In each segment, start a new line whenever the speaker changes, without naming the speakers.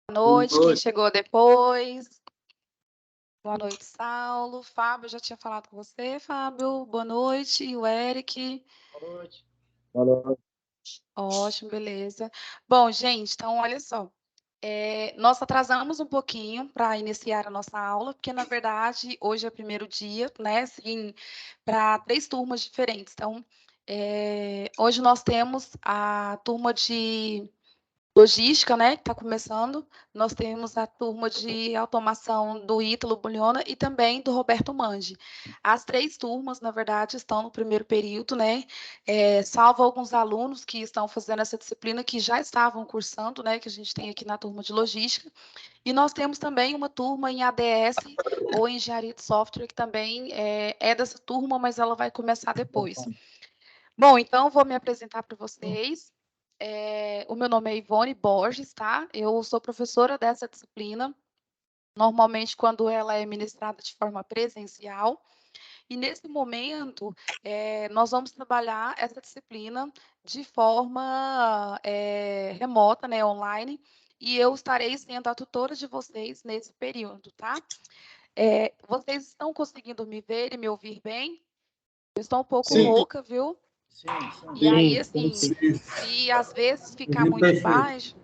Boa
noite, quem
noite.
chegou depois. Boa noite, Saulo. Fábio, já tinha falado com você, Fábio. Boa noite. E o Eric.
Boa noite. Boa noite.
Ótimo, beleza. Bom, gente, então olha só. Nós atrasamos um pouquinho para iniciar a nossa aula, porque, na verdade, hoje é o primeiro dia, né? Assim, para 3 turmas diferentes. Então, hoje nós temos a turma de logística, né, que está começando. Nós temos a turma de automação do Ítalo Bulhona e também do Roberto Mangi. As 3 turmas, na verdade, estão no primeiro período, né, salvo alguns alunos que estão fazendo essa disciplina que já estavam cursando, né, que a gente tem aqui na turma de logística. E nós temos também uma turma em ADS ou engenharia de software, que também é dessa turma, mas ela vai começar depois. Bom, então vou me apresentar para vocês. O meu nome é Ivone Borges, tá? Eu sou professora dessa disciplina, normalmente quando ela é ministrada de forma presencial. E nesse momento, nós vamos trabalhar essa disciplina de forma remota, né, online, e eu estarei sendo a tutora de vocês nesse período, tá? Vocês estão conseguindo me ver e me ouvir bem? Eu estou um pouco
Sim.
rouca, viu?
Sim.
E aí,
Sim.
assim, se às vezes ficar
Ouvindo
muito
perfeito.
baixo,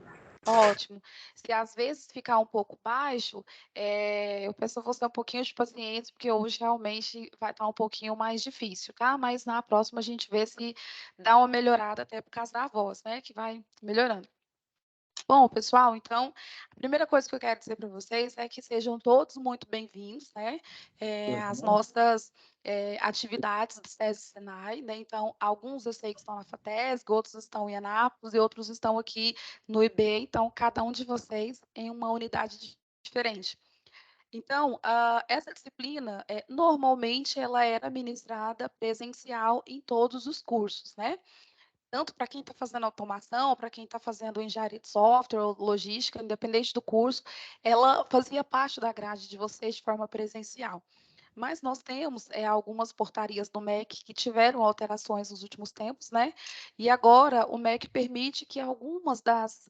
ótimo. Se às vezes ficar um pouco baixo, eu peço a você um pouquinho de paciência, porque hoje realmente vai estar um pouquinho mais difícil, tá? Mas na próxima a gente vê se dá uma melhorada, até por causa da voz, né? Que vai melhorando. Bom, pessoal, então, a primeira coisa que eu quero dizer para vocês é que sejam todos muito bem-vindos, né, às nossas atividades do SESI Senai, né, então, alguns eu sei que estão na FATESG, outros estão em Anápolis e outros estão aqui no IB, então, cada um de vocês em uma unidade diferente. Então, essa disciplina, normalmente, ela era ministrada presencial em todos os cursos, né, tanto para quem está fazendo automação, para quem está fazendo engenharia de software ou logística, independente do curso, ela fazia parte da grade de vocês de forma presencial. Mas nós temos algumas portarias do MEC que tiveram alterações nos últimos tempos, né? E agora o MEC permite que algumas das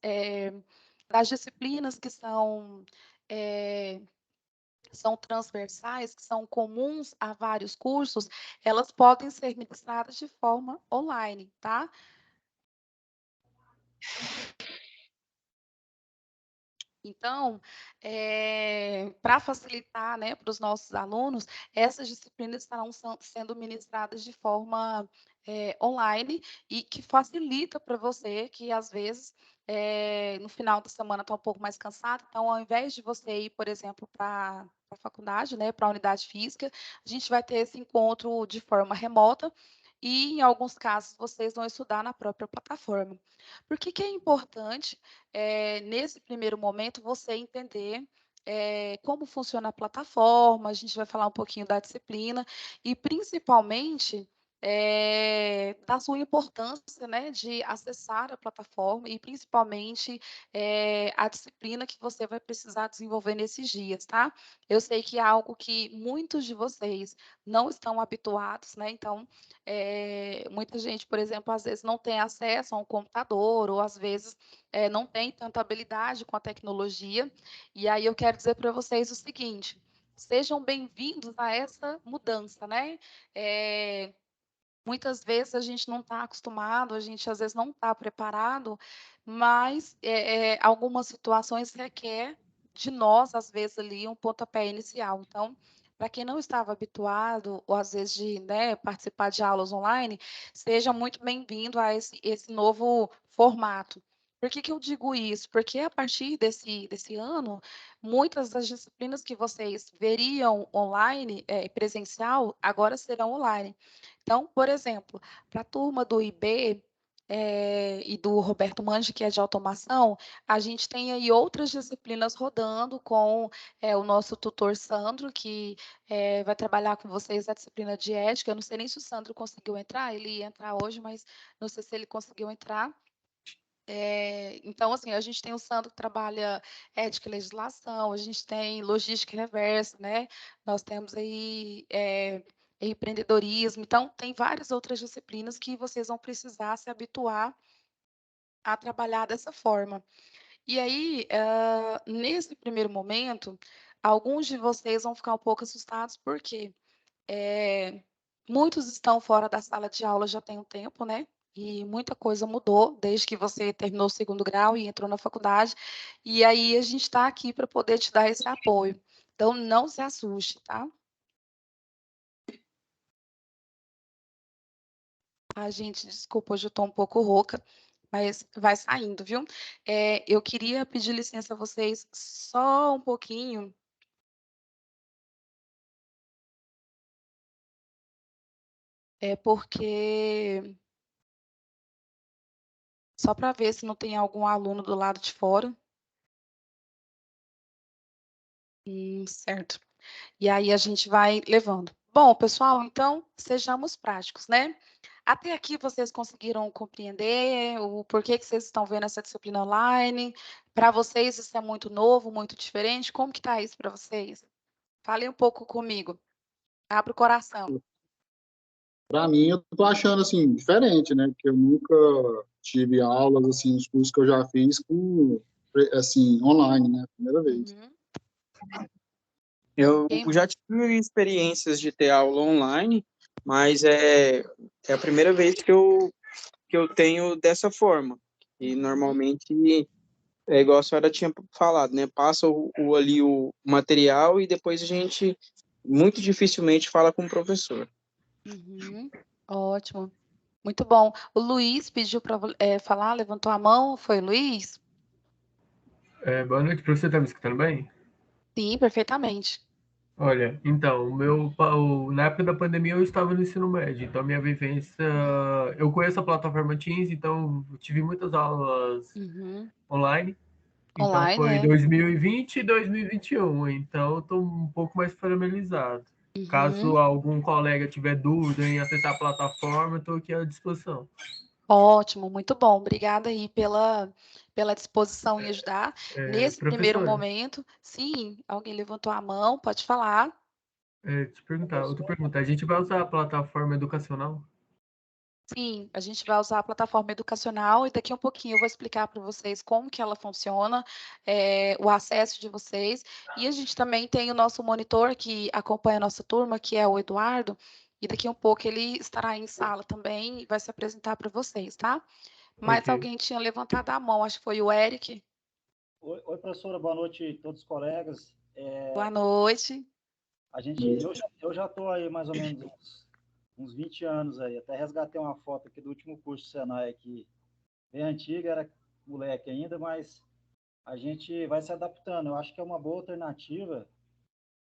disciplinas que são transversais, que são comuns a vários cursos, elas podem ser ministradas de forma online, tá? Então, para facilitar, né, para os nossos alunos, essas disciplinas estarão sendo ministradas de forma online e que facilita para você que, às vezes, no final da semana está um pouco mais cansado. Então, ao invés de você ir, por exemplo, para a faculdade, né, para a unidade física, a gente vai ter esse encontro de forma remota e, em alguns casos, vocês vão estudar na própria plataforma. Por que é importante nesse primeiro momento, você entender como funciona a plataforma, a gente vai falar um pouquinho da disciplina e, principalmente, da sua importância, né, de acessar a plataforma e, principalmente, a disciplina que você vai precisar desenvolver nesses dias, tá? Eu sei que é algo que muitos de vocês não estão habituados, né? Então, muita gente, por exemplo, às vezes não tem acesso a um computador ou, às vezes, não tem tanta habilidade com a tecnologia. E aí eu quero dizer para vocês o seguinte: sejam bem-vindos a essa mudança, né? Muitas vezes a gente não está acostumado, a gente às vezes não está preparado, mas algumas situações requer de nós, às vezes, ali, um pontapé inicial. Então, para quem não estava habituado, ou às vezes de, né, participar de aulas online, seja muito bem-vindo a esse novo formato. Por que eu digo isso? Porque a partir desse ano, muitas das disciplinas que vocês veriam online, presencial, agora serão online. Então, por exemplo, para a turma do IB e do Roberto Mangi, que é de automação, a gente tem aí outras disciplinas rodando com o nosso tutor Sandro, que vai trabalhar com vocês a disciplina de ética. Eu não sei nem se o Sandro conseguiu entrar, ele ia entrar hoje, mas não sei se ele conseguiu entrar. Então, assim, a gente tem o Sandro que trabalha ética e legislação, a gente tem logística reversa, né? Nós temos aí empreendedorismo, então tem várias outras disciplinas que vocês vão precisar se habituar a trabalhar dessa forma. E aí, nesse primeiro momento, alguns de vocês vão ficar um pouco assustados, porque muitos estão fora da sala de aula já tem um tempo, né? E muita coisa mudou desde que você terminou o segundo grau e entrou na faculdade. E aí a gente está aqui para poder te dar esse apoio. Então, não se assuste, tá? A gente, desculpa, hoje eu estou um pouco rouca, mas vai saindo, viu? Eu queria pedir licença a vocês só um pouquinho. Porque só para ver se não tem algum aluno do lado de fora. Certo. E aí a gente vai levando. Bom, pessoal, então sejamos práticos, né? Até aqui vocês conseguiram compreender o porquê que vocês estão vendo essa disciplina online? Para vocês isso é muito novo, muito diferente? Como que está isso para vocês? Falem um pouco comigo. Abra o coração.
Para mim, eu tô achando assim diferente, né? Porque eu nunca tive aulas assim, os cursos que eu já fiz com assim online, né? Primeira vez.
Uhum.
Eu
Quem-
já tive experiências de ter aula online, mas é a primeira vez que eu tenho dessa forma. E normalmente é igual a senhora tinha falado, né? Passa ali o material e depois a gente muito dificilmente fala com o professor.
Uhum. Ótimo. Muito bom. O Luiz pediu para falar, levantou a mão. Foi o Luiz?
Boa noite, professor. Tá me escutando bem?
Sim, perfeitamente.
Olha, então, na época da pandemia eu estava no ensino médio, então minha vivência, eu conheço a plataforma Teams, então eu tive muitas aulas
Uhum.
online, então
Online,
foi
é.
2020 e 2021, então eu estou um pouco mais familiarizado. Caso
Uhum.
algum colega tiver dúvida em acessar a plataforma, eu estou aqui à disposição.
Ótimo, muito bom. Obrigada aí pela disposição em ajudar. Nesse primeiro
Professor,
momento, sim, alguém levantou a mão, pode falar.
te perguntar, outra pergunta, a gente vai usar a plataforma educacional?
Sim, a gente vai usar a plataforma educacional e daqui a um pouquinho eu vou explicar para vocês como que ela funciona, o acesso de vocês. E a gente também tem o nosso monitor que acompanha a nossa turma, que é o Eduardo, e daqui a um pouco ele estará em sala também e vai se apresentar para vocês, tá? Mas
Ok.
alguém tinha levantado a mão, acho que foi o Eric.
Oi, professora, boa noite a todos os colegas.
Boa noite.
Eu já estou aí mais ou menos uns 20 anos aí, até resgatei uma foto aqui do último curso do Senai aqui, bem antiga, era moleque ainda, mas a gente vai se adaptando. Eu acho que é uma boa alternativa,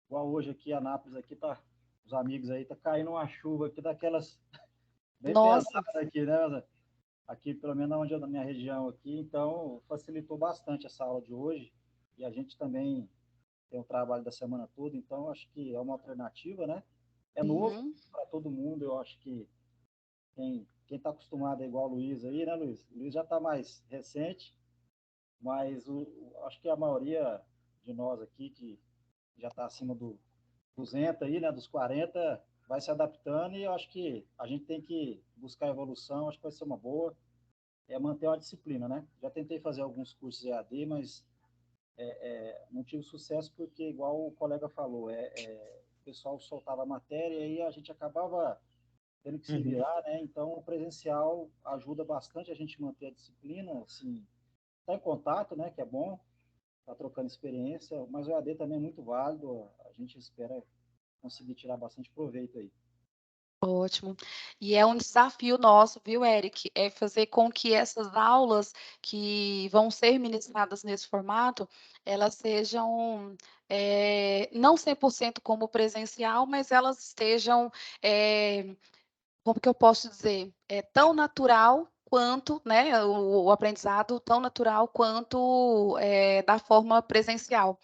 igual hoje aqui, Anápolis, aqui tá, os amigos aí, tá caindo uma chuva aqui daquelas bem
Nossa,
pesadas aqui, né? Aqui, pelo menos onde na minha região aqui, então facilitou bastante essa aula de hoje, e a gente também tem o trabalho da semana toda, então acho que é uma alternativa, né? É novo
uhum.
para todo mundo, eu acho que quem está acostumado é igual o Luiz aí, né, Luiz? O Luiz já está mais recente, mas acho que a maioria de nós aqui, que já está acima do 200 aí, né, dos 40, vai se adaptando e eu acho que a gente tem que buscar evolução, acho que vai ser uma boa, é manter uma disciplina, né? Já tentei fazer alguns cursos EAD, mas não tive sucesso porque, igual o colega falou, o pessoal soltava a matéria e aí a gente acabava tendo que se virar, né? Então, o presencial ajuda bastante a gente manter a disciplina, assim, tá em contato, né? Que é bom, tá trocando experiência, mas o EAD também é muito válido, a gente espera conseguir tirar bastante proveito aí.
Ótimo. E é um desafio nosso, viu, Eric? É fazer com que essas aulas que vão ser ministradas nesse formato, elas sejam não 100% como presencial, mas elas estejam, como que eu posso dizer, tão natural quanto, né, o aprendizado tão natural quanto da forma presencial.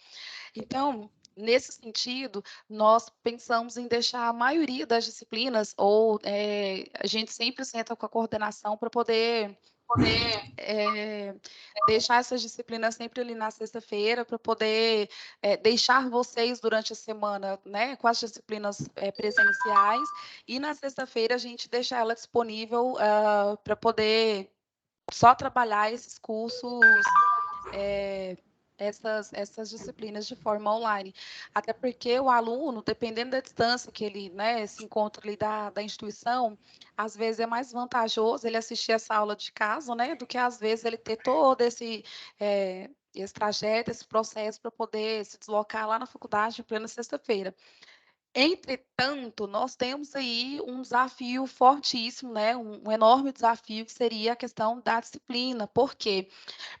Então, nesse sentido, nós pensamos em deixar a maioria das disciplinas, ou a gente sempre senta com a coordenação para poder deixar essas disciplinas sempre ali na sexta-feira, para poder deixar vocês durante a semana, né, com as disciplinas presenciais, e na sexta-feira a gente deixar ela disponível para poder só trabalhar esses cursos essas disciplinas de forma online. Até porque o aluno, dependendo da distância que ele, né, se encontra ali da instituição, às vezes é mais vantajoso ele assistir essa aula de casa, né, do que às vezes ele ter todo esse trajeto, esse processo para poder se deslocar lá na faculdade em plena sexta-feira. Entretanto, nós temos aí um desafio fortíssimo, né? Um enorme desafio que seria a questão da disciplina. Por quê?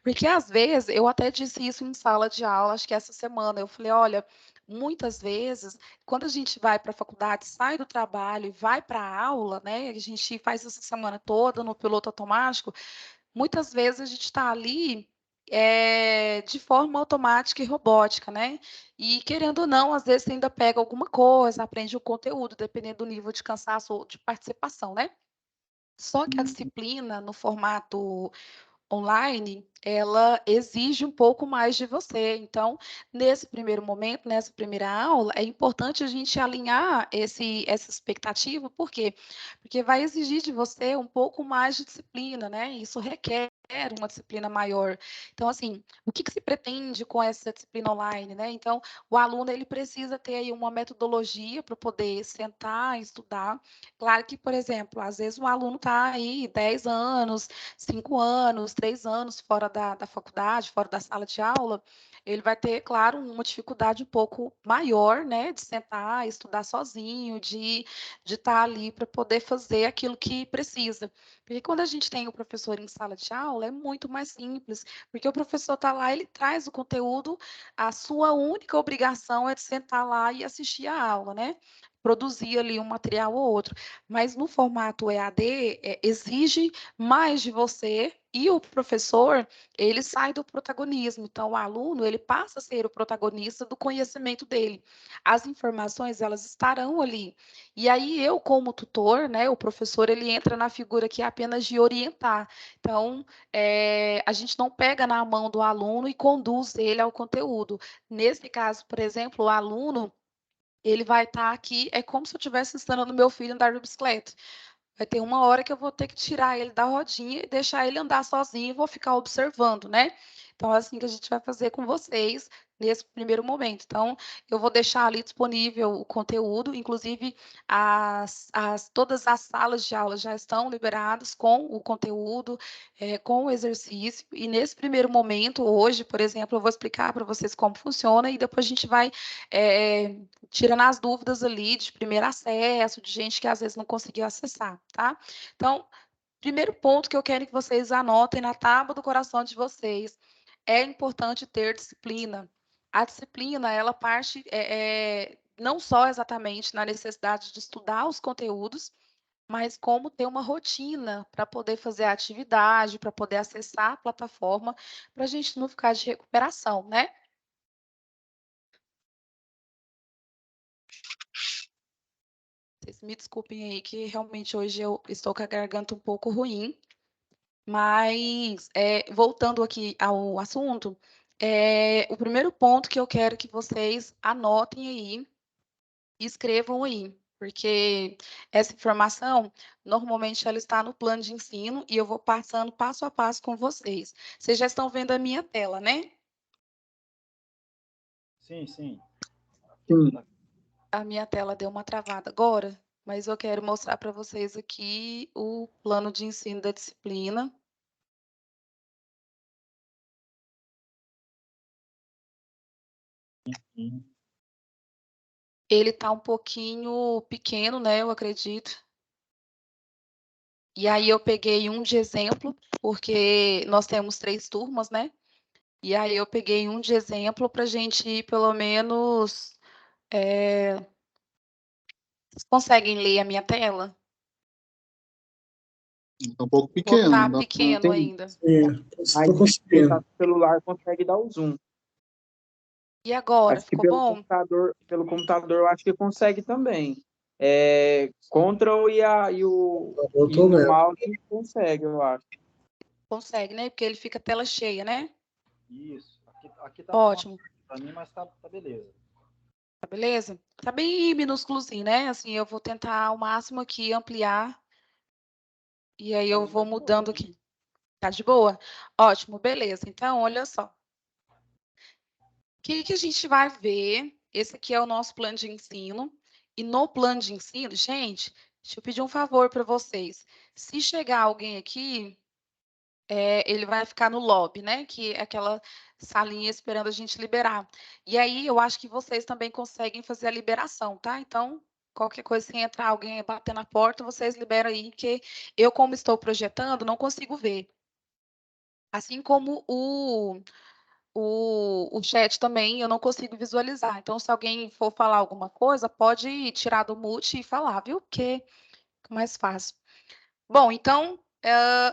Porque às vezes, eu até disse isso em sala de aula, acho que essa semana, eu falei, olha, muitas vezes, quando a gente vai para a faculdade, sai do trabalho e vai para a aula, né? A gente faz essa semana toda no piloto automático, muitas vezes a gente está ali de forma automática e robótica, né? E querendo ou não, às vezes você ainda pega alguma coisa, aprende o conteúdo, dependendo do nível de cansaço ou de participação, né? Só que a disciplina no formato online, ela exige um pouco mais de você. Então, nesse primeiro momento, nessa primeira aula, é importante a gente alinhar essa expectativa, por quê? Porque vai exigir de você um pouco mais de disciplina, né? Isso requer uma disciplina maior. Então, assim, o que se pretende com essa disciplina online, né? Então, o aluno, ele precisa ter aí uma metodologia para poder sentar e estudar. Claro que, por exemplo, às vezes o aluno está aí 10 anos, 5 anos, 3 anos fora da faculdade, fora da sala de aula, ele vai ter, claro, uma dificuldade um pouco maior, né, de sentar, estudar sozinho, de estar ali para poder fazer aquilo que precisa. Porque quando a gente tem o professor em sala de aula, é muito mais simples, porque o professor está lá, ele traz o conteúdo, a sua única obrigação é de sentar lá e assistir a aula, né? Produzir ali um material ou outro. Mas no formato EAD, exige mais de você e o professor, ele sai do protagonismo. Então, o aluno, ele passa a ser o protagonista do conhecimento dele. As informações, elas estarão ali. E aí, eu, como tutor, né, o professor, ele entra na figura que é apenas de orientar. Então, a gente não pega na mão do aluno e conduz ele ao conteúdo. Nesse caso, por exemplo, o aluno, ele vai estar aqui, é como se eu estivesse ensinando meu filho a andar de bicicleta. Vai ter uma hora que eu vou ter que tirar ele da rodinha e deixar ele andar sozinho e vou ficar observando, né? Então, é assim que a gente vai fazer com vocês nesse primeiro momento. Então, eu vou deixar ali disponível o conteúdo, inclusive todas as salas de aula já estão liberadas com o conteúdo, com o exercício. E nesse primeiro momento, hoje, por exemplo, eu vou explicar para vocês como funciona e depois a gente vai tirando as dúvidas ali de primeiro acesso, de gente que às vezes não conseguiu acessar, tá? Então, primeiro ponto que eu quero que vocês anotem na tábua do coração de vocês, é importante ter disciplina. A disciplina, ela parte não só exatamente na necessidade de estudar os conteúdos, mas como ter uma rotina para poder fazer a atividade, para poder acessar a plataforma, para a gente não ficar de recuperação, né? Vocês me desculpem aí que realmente hoje eu estou com a garganta um pouco ruim, mas voltando aqui ao assunto, o primeiro ponto que eu quero que vocês anotem aí, escrevam aí, porque essa informação, normalmente ela está no plano de ensino e eu vou passando passo a passo com vocês. Vocês já estão vendo a minha tela, né?
Sim, sim.
Sim.
A minha tela deu uma travada agora, mas eu quero mostrar para vocês aqui o plano de ensino da disciplina.
Sim.
Ele está um pouquinho pequeno, né? Eu acredito. E aí eu peguei um de exemplo, porque nós temos 3 turmas, né? E aí eu peguei um de exemplo para a gente ir pelo menos. Vocês conseguem ler a minha tela?
Tá um pouco
Ou
pequeno,
tá
não dá pra
pequeno
entender.
ainda?
Aí, quem tá com o celular consegue dar o zoom.
E agora,
Acho que
ficou bom?
pelo computador eu acho que consegue também. Ctrl e o mouse consegue, eu acho.
Consegue, né? Porque ele fica tela cheia, né?
Isso. Aqui tá
Ótimo.
para mim, mas tá beleza.
Tá beleza? Tá bem minúsculozinho, né? Assim, eu vou tentar ao máximo aqui ampliar. E aí eu vou mudando aqui. Tá de boa? Ótimo, beleza. Então, olha só. que a gente vai ver? Esse aqui é o nosso plano de ensino. E no plano de ensino, gente, deixa eu pedir um favor para vocês. Se chegar alguém aqui, ele vai ficar no lobby, né? Que é aquela salinha esperando a gente liberar. E aí, eu acho que vocês também conseguem fazer a liberação, tá? Então, qualquer coisa, se entrar alguém bater na porta, vocês liberam aí, que eu, como estou projetando, não consigo ver. Assim como o chat também, eu não consigo visualizar. Então, se alguém for falar alguma coisa, pode tirar do mute e falar, viu? Porque é mais fácil. Bom, então,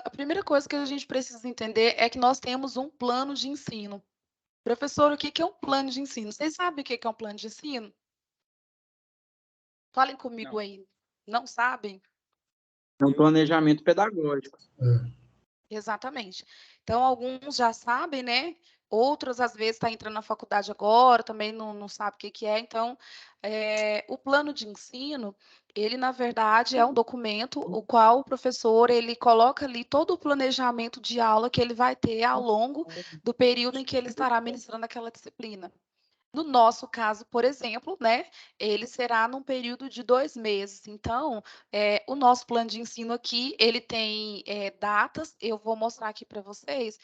a primeira coisa que a gente precisa entender é que nós temos um plano de ensino. Professor, o que é um plano de ensino? Vocês sabem o que é um plano de ensino? Falem comigo
Não.
aí. Não sabem?
É um planejamento pedagógico.
Exatamente. Então, alguns já sabem, né? Outros, às vezes, estão entrando na faculdade agora, também não sabe o que é. Então, o plano de ensino, ele, na verdade, é um documento o qual o professor, ele coloca ali todo o planejamento de aula que ele vai ter ao longo do período em que ele estará ministrando aquela disciplina. No nosso caso, por exemplo, né, ele será num período de 2 meses. Então, o nosso plano de ensino aqui, ele tem datas, eu vou mostrar aqui para vocês,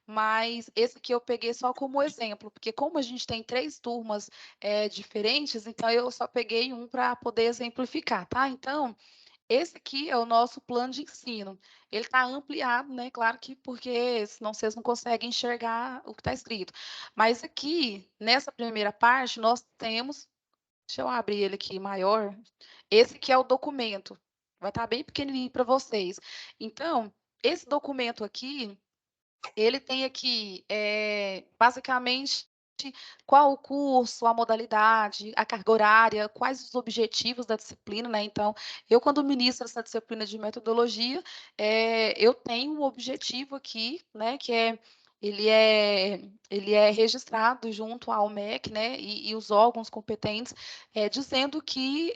mas esse aqui eu peguei só como exemplo, porque como a gente tem 3 turmas diferentes, então eu só peguei um para poder exemplificar, tá? Então, esse aqui é o nosso plano de ensino. Ele está ampliado, né? Claro que porque senão vocês não conseguem enxergar o que está escrito. Mas aqui, nessa primeira parte, nós temos. Deixa eu abrir ele aqui maior. Esse aqui é o documento. Vai estar bem pequenininho para vocês. Então, esse documento aqui, ele tem aqui, basicamente, qual o curso, a modalidade, a carga horária, quais os objetivos da disciplina, né? Então, eu, quando ministro essa disciplina de metodologia, eu tenho um objetivo aqui, né? Que ele é registrado junto ao MEC, né? E os órgãos competentes, dizendo que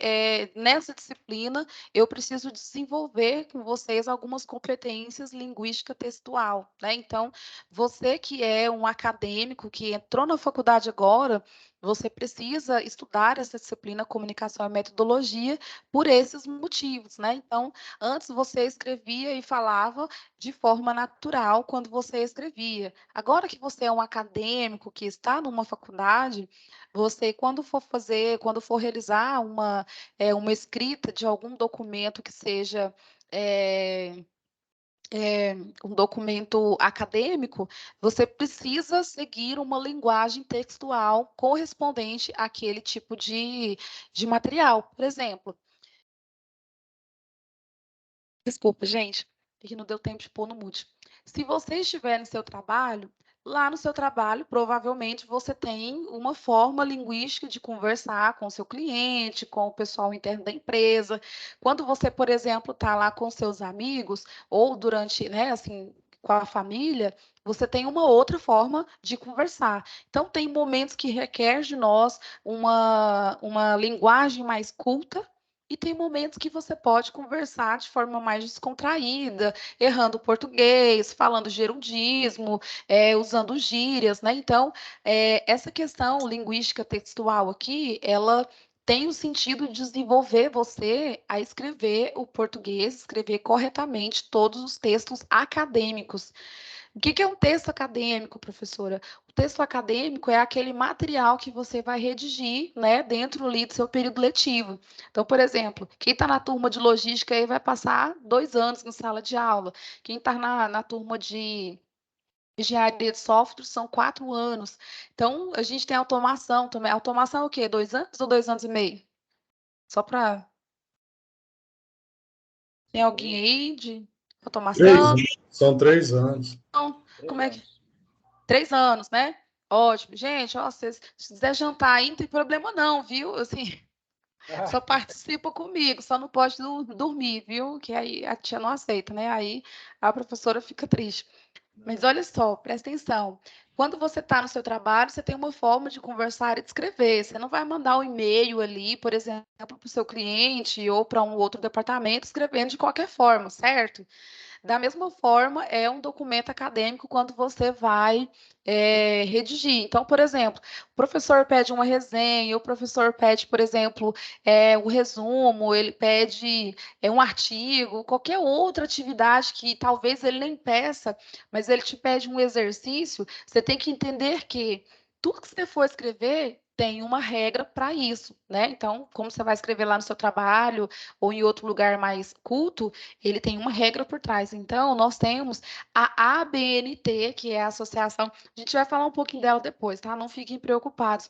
nessa disciplina eu preciso desenvolver com vocês algumas competências linguística textual, né? Então, você que é um acadêmico que entrou na faculdade agora, você precisa estudar essa disciplina comunicação e metodologia por esses motivos, né? Então, antes você escrevia e falava de forma natural quando você escrevia. Agora que você é um acadêmico que está numa faculdade, você, quando for realizar uma escrita de algum documento que seja um documento acadêmico, você precisa seguir uma linguagem textual correspondente àquele tipo de material. Por exemplo, desculpa, gente, que não deu tempo de pôr no mute. Se você estiver no seu trabalho, lá no seu trabalho, provavelmente você tem uma forma linguística de conversar com o seu cliente, com o pessoal interno da empresa. Quando você, por exemplo, está lá com seus amigos, ou durante, né, assim, com a família, você tem uma outra forma de conversar. Então, tem momentos que requer de nós uma linguagem mais culta, e tem momentos que você pode conversar de forma mais descontraída, errando português, falando gerundismo, usando gírias, né? Então, essa questão linguística textual aqui, ela tem o sentido de desenvolver você a escrever o português, escrever corretamente todos os textos acadêmicos. O que é um texto acadêmico, professora? O texto acadêmico é aquele material que você vai redigir, né, dentro ali do seu período letivo. Então, por exemplo, quem está na turma de logística aí vai passar 2 anos na sala de aula. Quem está na turma de engenharia de software são 4 anos. Então, a gente tem automação também. Automação é o quê? 2 anos ou 2 anos e meio? Só para... Tem alguém aí de automação?
São 3 anos.
Não. Como é que... 3 anos, né? Ótimo. Gente, ó, se quiser jantar aí, não tem problema não, viu? Assim, só participa comigo, só não pode dormir, viu? Que aí a tia não aceita, né? Aí a professora fica triste. Mas olha só, presta atenção. Quando você está no seu trabalho, você tem uma forma de conversar e de escrever. Você não vai mandar um e-mail ali, por exemplo, para o seu cliente ou para um outro departamento escrevendo de qualquer forma, certo? Da mesma forma, é um documento acadêmico quando você vai redigir. Então, por exemplo, o professor pede uma resenha, o professor pede, por exemplo, o resumo, ele pede um artigo, qualquer outra atividade que talvez ele nem peça, mas ele te pede um exercício, você tem que entender que tudo que você for escrever tem uma regra para isso, né? Então, como você vai escrever lá no seu trabalho ou em outro lugar mais culto, ele tem uma regra por trás. Então, nós temos a ABNT, que é a associação, a gente vai falar um pouquinho dela depois, tá? Não fiquem preocupados.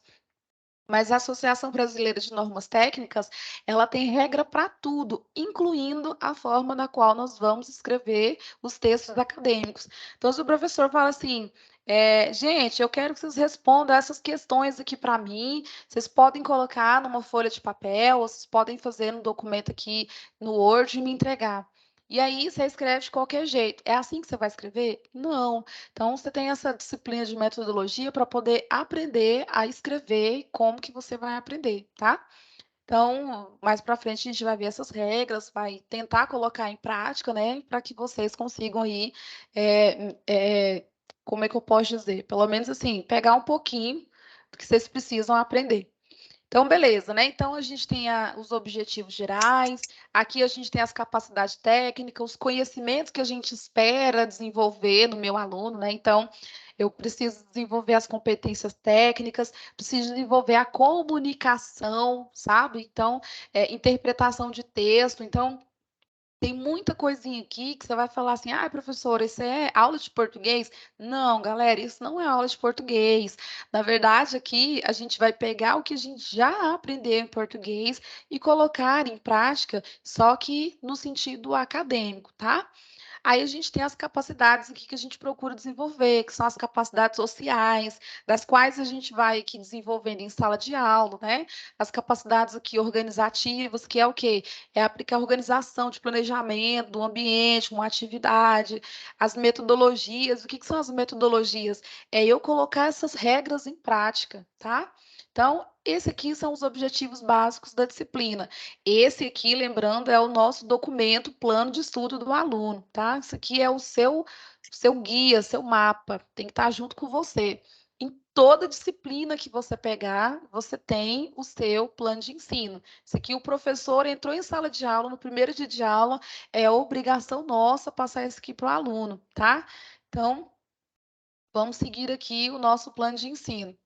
Mas a Associação Brasileira de Normas Técnicas, ela tem regra para tudo, incluindo a forma na qual nós vamos escrever os textos acadêmicos. Então, se o professor fala assim, gente, eu quero que vocês respondam essas questões aqui para mim, vocês podem colocar numa folha de papel, ou vocês podem fazer no documento aqui no Word e me entregar. E aí você escreve de qualquer jeito. É assim que você vai escrever? Não. Então, você tem essa disciplina de metodologia para poder aprender a escrever e como que você vai aprender, tá? Então, mais para frente a gente vai ver essas regras, vai tentar colocar em prática, né, para que vocês consigam aí, como é que eu posso dizer? Pelo menos assim, pegar um pouquinho do que vocês precisam aprender. Então, beleza, né? Então, a gente tem os objetivos gerais, aqui a gente tem as capacidades técnicas, os conhecimentos que a gente espera desenvolver no meu aluno, né? Então, eu preciso desenvolver as competências técnicas, preciso desenvolver a comunicação, sabe? Então, interpretação de texto. Então, tem muita coisinha aqui que você vai falar assim, ah, professora, isso é aula de português? Não, galera, isso não é aula de português. Na verdade, aqui a gente vai pegar o que a gente já aprendeu em português e colocar em prática, só que no sentido acadêmico, tá? Aí a gente tem as capacidades aqui que a gente procura desenvolver, que são as capacidades sociais, das quais a gente vai aqui desenvolvendo em sala de aula, né? As capacidades aqui organizativas, que é o quê? É aplicar a organização de planejamento do ambiente, uma atividade, as metodologias. O que são as metodologias? É eu colocar essas regras em prática, tá? Então, esse aqui são os objetivos básicos da disciplina. Esse aqui, lembrando, é o nosso documento, plano de estudo do aluno, tá? Isso aqui é o seu guia, seu mapa, tem que estar junto com você. Em toda disciplina que você pegar, você tem o seu plano de ensino. Isso aqui, o professor entrou em sala de aula, no primeiro dia de aula, é obrigação nossa passar isso aqui para o aluno, tá? Então, vamos seguir aqui o nosso plano de ensino.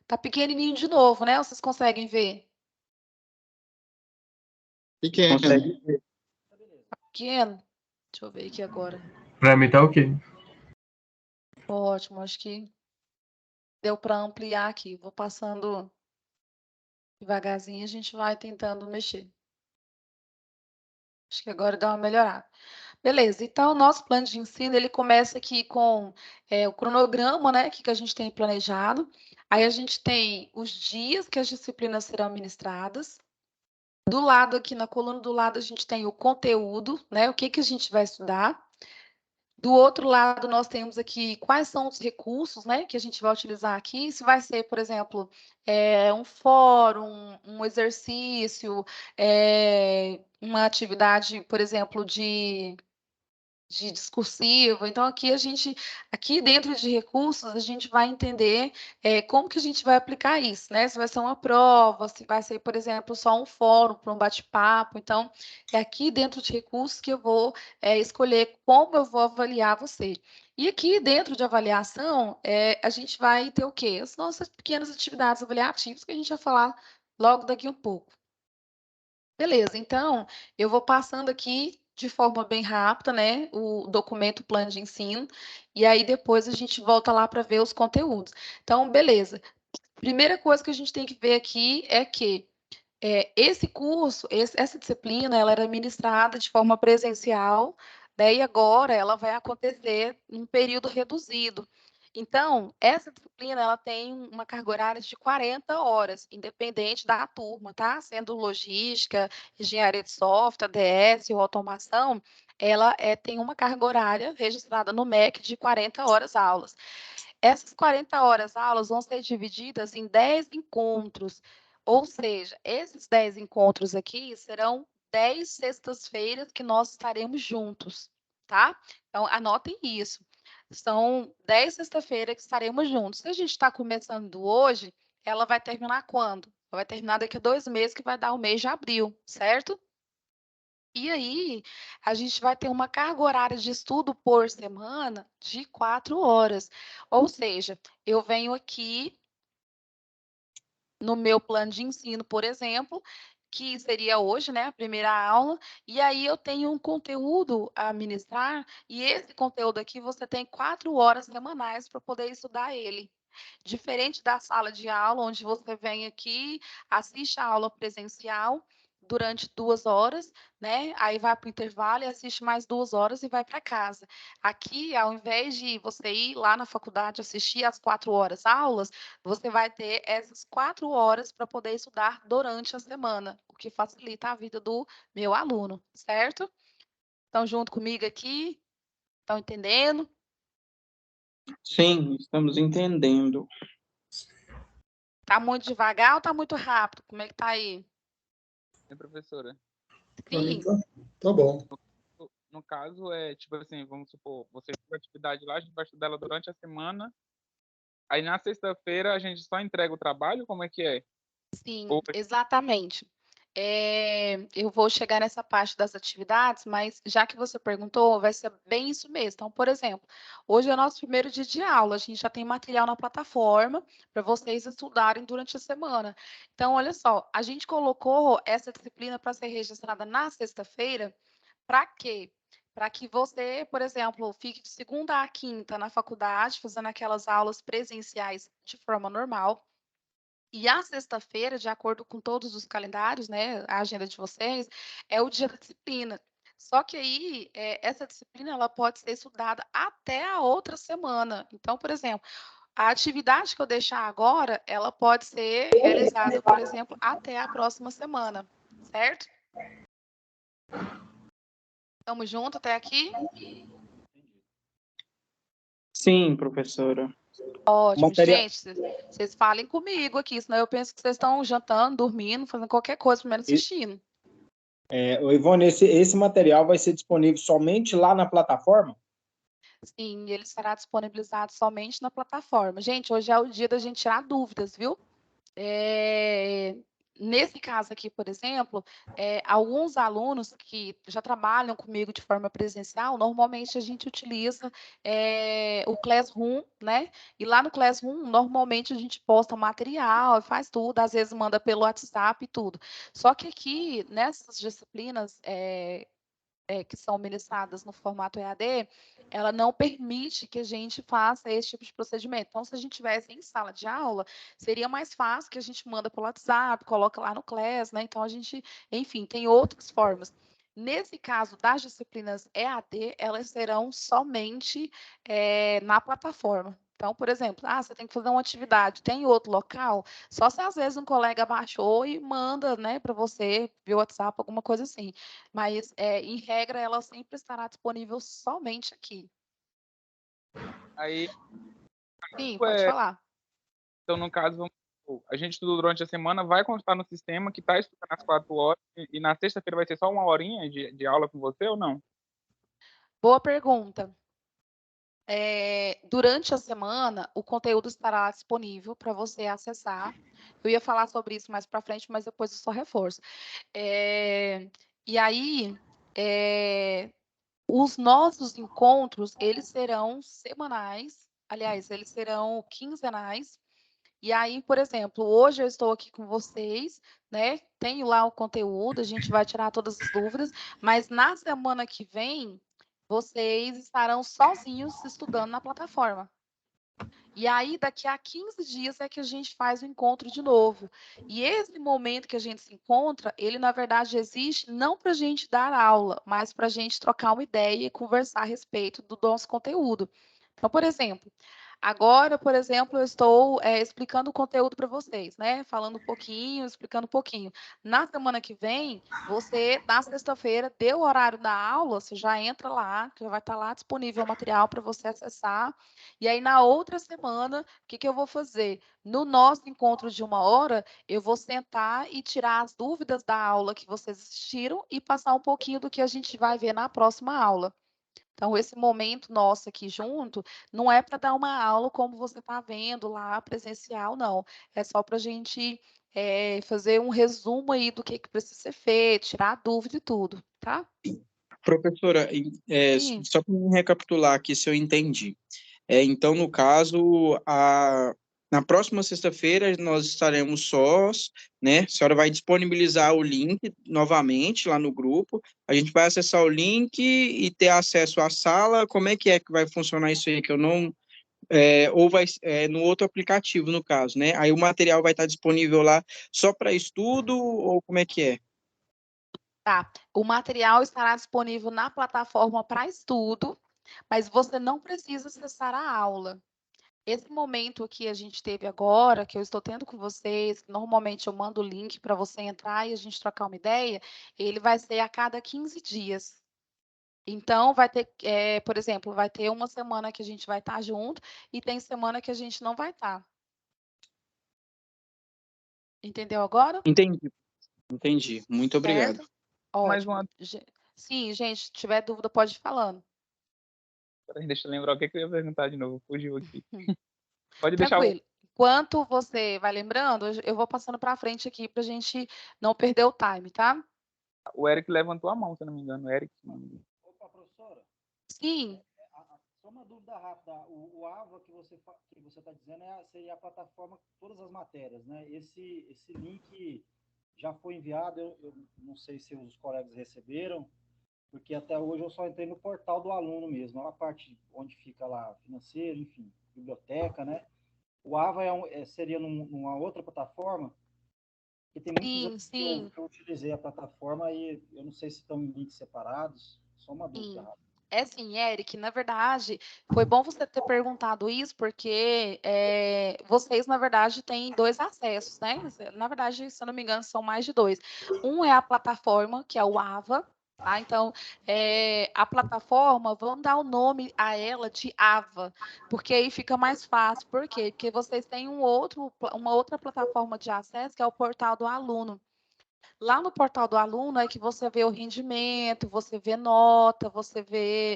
Tá pequenininho de novo, né? Vocês conseguem ver?
Pequeno.
Consegue ver.
Pequeno? Deixa eu ver aqui agora.
Para mim tá ok.
Ótimo, acho que deu para ampliar aqui. Vou passando devagarzinho, a gente vai tentando mexer. Acho que agora dá uma melhorada. Beleza, então o nosso plano de ensino, ele começa aqui com o cronograma, né, que a gente tem planejado. Aí a gente tem os dias que as disciplinas serão ministradas. Do lado aqui, na coluna do lado, a gente tem o conteúdo, né, o que a gente vai estudar. Do outro lado, nós temos aqui quais são os recursos, né, que a gente vai utilizar aqui. Se vai ser, por exemplo, um fórum, um exercício, uma atividade, por exemplo, de discursivo. Então, aqui dentro de recursos, a gente vai entender como que a gente vai aplicar isso, né? Se vai ser uma prova, se vai ser, por exemplo, só um fórum para um bate-papo. Então, é aqui dentro de recursos que eu vou escolher como eu vou avaliar você. E aqui dentro de avaliação, a gente vai ter o quê? As nossas pequenas atividades avaliativas que a gente vai falar logo daqui um pouco. Beleza, então eu vou passando aqui de forma bem rápida, né, o documento plano de ensino, e aí depois a gente volta lá para ver os conteúdos. Então, beleza. Primeira coisa que a gente tem que ver aqui é que esse curso, essa disciplina, ela era ministrada de forma presencial, né, e agora ela vai acontecer em um período reduzido. Então, essa disciplina ela tem uma carga horária de 40 horas, independente da turma, tá? Sendo logística, engenharia de software, ADS ou automação, ela tem uma carga horária registrada no MEC de 40 horas aulas. Essas 40 horas aulas vão ser divididas em 10 encontros, ou seja, esses 10 encontros aqui serão 10 sextas-feiras que nós estaremos juntos. tá? Então, anotem isso. São 10 sexta-feira que estaremos juntos. Se a gente está começando hoje, ela vai terminar quando? Ela vai terminar daqui a 2 meses, que vai dar o mês de abril, certo? E aí, a gente vai ter uma carga horária de estudo por semana de 4 horas. Ou seja, eu venho aqui no meu plano de ensino, por exemplo, que seria hoje, né, a primeira aula, e aí eu tenho um conteúdo a ministrar, e esse conteúdo aqui você tem 4 horas semanais para poder estudar ele. Diferente da sala de aula, onde você vem aqui, assiste a aula presencial durante 2 horas, né? Aí vai para o intervalo e assiste mais 2 horas e vai para casa. Aqui, ao invés de você ir lá na faculdade assistir as 4 horas aulas, você vai ter essas 4 horas para poder estudar durante a semana, o que facilita a vida do meu aluno, certo? Estão junto comigo aqui? Estão entendendo?
Sim, estamos entendendo.
Tá muito devagar ou tá muito rápido? Como é que tá aí?
Professora,
Pra mim
Sim,
tá bom.
no caso, tipo assim, vamos supor, você tem uma atividade lá, a gente vai estudar ela durante a semana, aí na sexta-feira a gente só entrega o trabalho, como é que é?
sim,
Ou
exatamente. Eu vou chegar nessa parte das atividades, mas já que você perguntou, vai ser bem isso mesmo. Então, por exemplo, hoje é o nosso primeiro dia de aula, a gente já tem material na plataforma para vocês estudarem durante a semana. Então, olha só, a gente colocou essa disciplina para ser registrada na sexta-feira, para quê? Para que você, por exemplo, fique de segunda a quinta na faculdade, fazendo aquelas aulas presenciais de forma normal. E a sexta-feira, de acordo com todos os calendários, né, a agenda de vocês, é o dia da disciplina. Só que aí, essa disciplina ela pode ser estudada até a outra semana. Então, por exemplo, a atividade que eu deixar agora, ela pode ser realizada, por exemplo, até a próxima semana, certo? Estamos juntos até aqui?
Sim, professora.
Ótimo,
Material.
gente, vocês falem comigo aqui, senão eu penso que vocês estão jantando, dormindo, fazendo qualquer coisa, menos assistindo.
Ô, Ivone, esse material vai ser disponível somente lá na plataforma?
Sim, ele será disponibilizado somente na plataforma. Gente, hoje é o dia da gente tirar dúvidas, viu? Nesse caso aqui, por exemplo, alguns alunos que já trabalham comigo de forma presencial, normalmente a gente utiliza o Classroom, né? E lá no Classroom, normalmente a gente posta material, faz tudo, às vezes manda pelo WhatsApp e tudo. Só que aqui, nessas disciplinas que são ministradas no formato EAD, ela não permite que a gente faça esse tipo de procedimento. Então, se a gente tivesse em sala de aula, seria mais fácil que a gente manda pelo WhatsApp, coloca lá no Class, né? Então, a gente, enfim, tem outras formas. Nesse caso das disciplinas EAD, elas serão somente na plataforma. Então, por exemplo, você tem que fazer uma atividade, tem outro local, só se às vezes um colega baixou e manda, né, para você via WhatsApp, alguma coisa assim. Mas, em regra, ela sempre estará disponível somente aqui.
aí,
Sim, pode falar.
então no caso, a gente estuda durante a semana, vai constar no sistema que está estudando as 4 horas, e na sexta-feira vai ser só uma horinha de aula com você ou não?
Boa pergunta. Durante a semana, o conteúdo estará disponível para você acessar. Eu ia falar sobre isso mais para frente, mas depois eu só reforço. E aí, os nossos encontros, eles serão semanais, aliás, eles serão quinzenais. E aí, por exemplo, hoje eu estou aqui com vocês, né? Tenho lá o conteúdo, a gente vai tirar todas as dúvidas, mas na semana que vem, vocês estarão sozinhos estudando na plataforma. E aí, daqui a 15 dias é que a gente faz o encontro de novo. E esse momento que a gente se encontra, ele, na verdade, existe não para a gente dar aula, mas para a gente trocar uma ideia e conversar a respeito do nosso conteúdo. Então, por exemplo, agora, por exemplo, eu estou explicando o conteúdo para vocês, né? Falando um pouquinho, explicando um pouquinho. Na semana que vem, você, na sexta-feira, deu o horário da aula, você já entra lá, que já vai estar lá disponível o material para você acessar. E aí, na outra semana, o que eu vou fazer? No nosso encontro de 1 hora, eu vou sentar e tirar as dúvidas da aula que vocês assistiram e passar um pouquinho do que a gente vai ver na próxima aula. Então, esse momento nosso aqui junto não é para dar uma aula como você está vendo lá, presencial, não. É só para a gente fazer um resumo aí do que precisa ser feito, tirar a dúvida e tudo, tá?
Professora,
Sim.
só para me recapitular aqui se eu entendi. Então, no caso, na próxima sexta-feira nós estaremos sós, né? A senhora vai disponibilizar o link novamente lá no grupo. A gente vai acessar o link e ter acesso à sala. Como é que vai funcionar isso aí? Que eu não. Ou vai no outro aplicativo, no caso, né? Aí o material vai estar disponível lá só para estudo, ou como é que é?
Tá. O material estará disponível na plataforma para estudo, mas você não precisa acessar a aula. Esse momento que a gente teve agora, que eu estou tendo com vocês, normalmente eu mando o link para você entrar e a gente trocar uma ideia, ele vai ser a cada 15 dias. Então, vai ter, por exemplo, vai ter uma semana que a gente vai estar junto e tem semana que a gente não vai estar. Entendeu agora?
Entendi. Muito obrigado.
Certo?
Mais
Ótimo.
uma.
Sim, gente, se tiver dúvida, pode ir falando.
Peraí, deixa eu lembrar o que eu ia perguntar de novo. Fugiu aqui. Pode deixar.
Tranquilo. Enquanto você vai lembrando, eu vou passando para frente aqui para a gente não perder o time, tá?
O Eric levantou a mão, se eu não me engano. O Eric.
Opa, professora.
Sim.
Só uma dúvida rápida. O AVA que você está dizendo seria a plataforma com todas as matérias, né? Esse link já foi enviado, eu não sei se os colegas receberam, porque até hoje eu só entrei no portal do aluno mesmo, a parte onde fica lá financeiro, enfim, biblioteca, né? O AVA seria numa outra plataforma, que tem muitos anos que eu utilizei a plataforma e eu não sei se estão em links separados, só uma dúvida rápida.
É sim, Eric, na verdade, foi bom você ter perguntado isso, porque vocês, na verdade, têm 2 acessos, né? Na verdade, se eu não me engano, são mais de 2. Um é a plataforma, que é o AVA, tá? Então, a plataforma, vamos dar o nome a ela de AVA, porque aí fica mais fácil. Por quê? Porque vocês têm uma outra plataforma de acesso, que é o portal do aluno. Lá no portal do aluno é que você vê o rendimento, você vê nota, você vê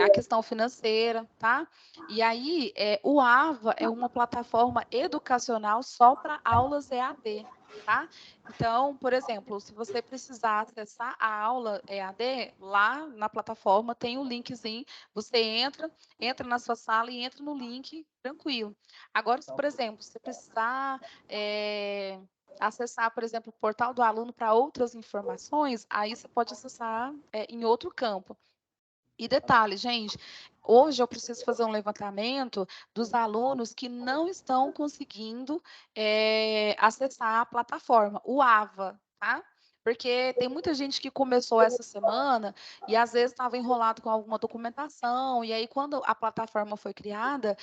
a questão financeira, tá? E aí, o AVA é uma plataforma educacional só para aulas EAD, tá? Então, por exemplo, se você precisar acessar a aula EAD, lá na plataforma tem o linkzinho, você entra na sua sala e entra no link, tranquilo. Agora, se, por exemplo, você precisar acessar, por exemplo, o portal do aluno para outras informações, aí você pode acessar em outro campo. E detalhe, gente, hoje eu preciso fazer um levantamento dos alunos que não estão conseguindo acessar a plataforma, o AVA, tá? Porque tem muita gente que começou essa semana e às vezes estava enrolado com alguma documentação, e aí quando a plataforma foi criada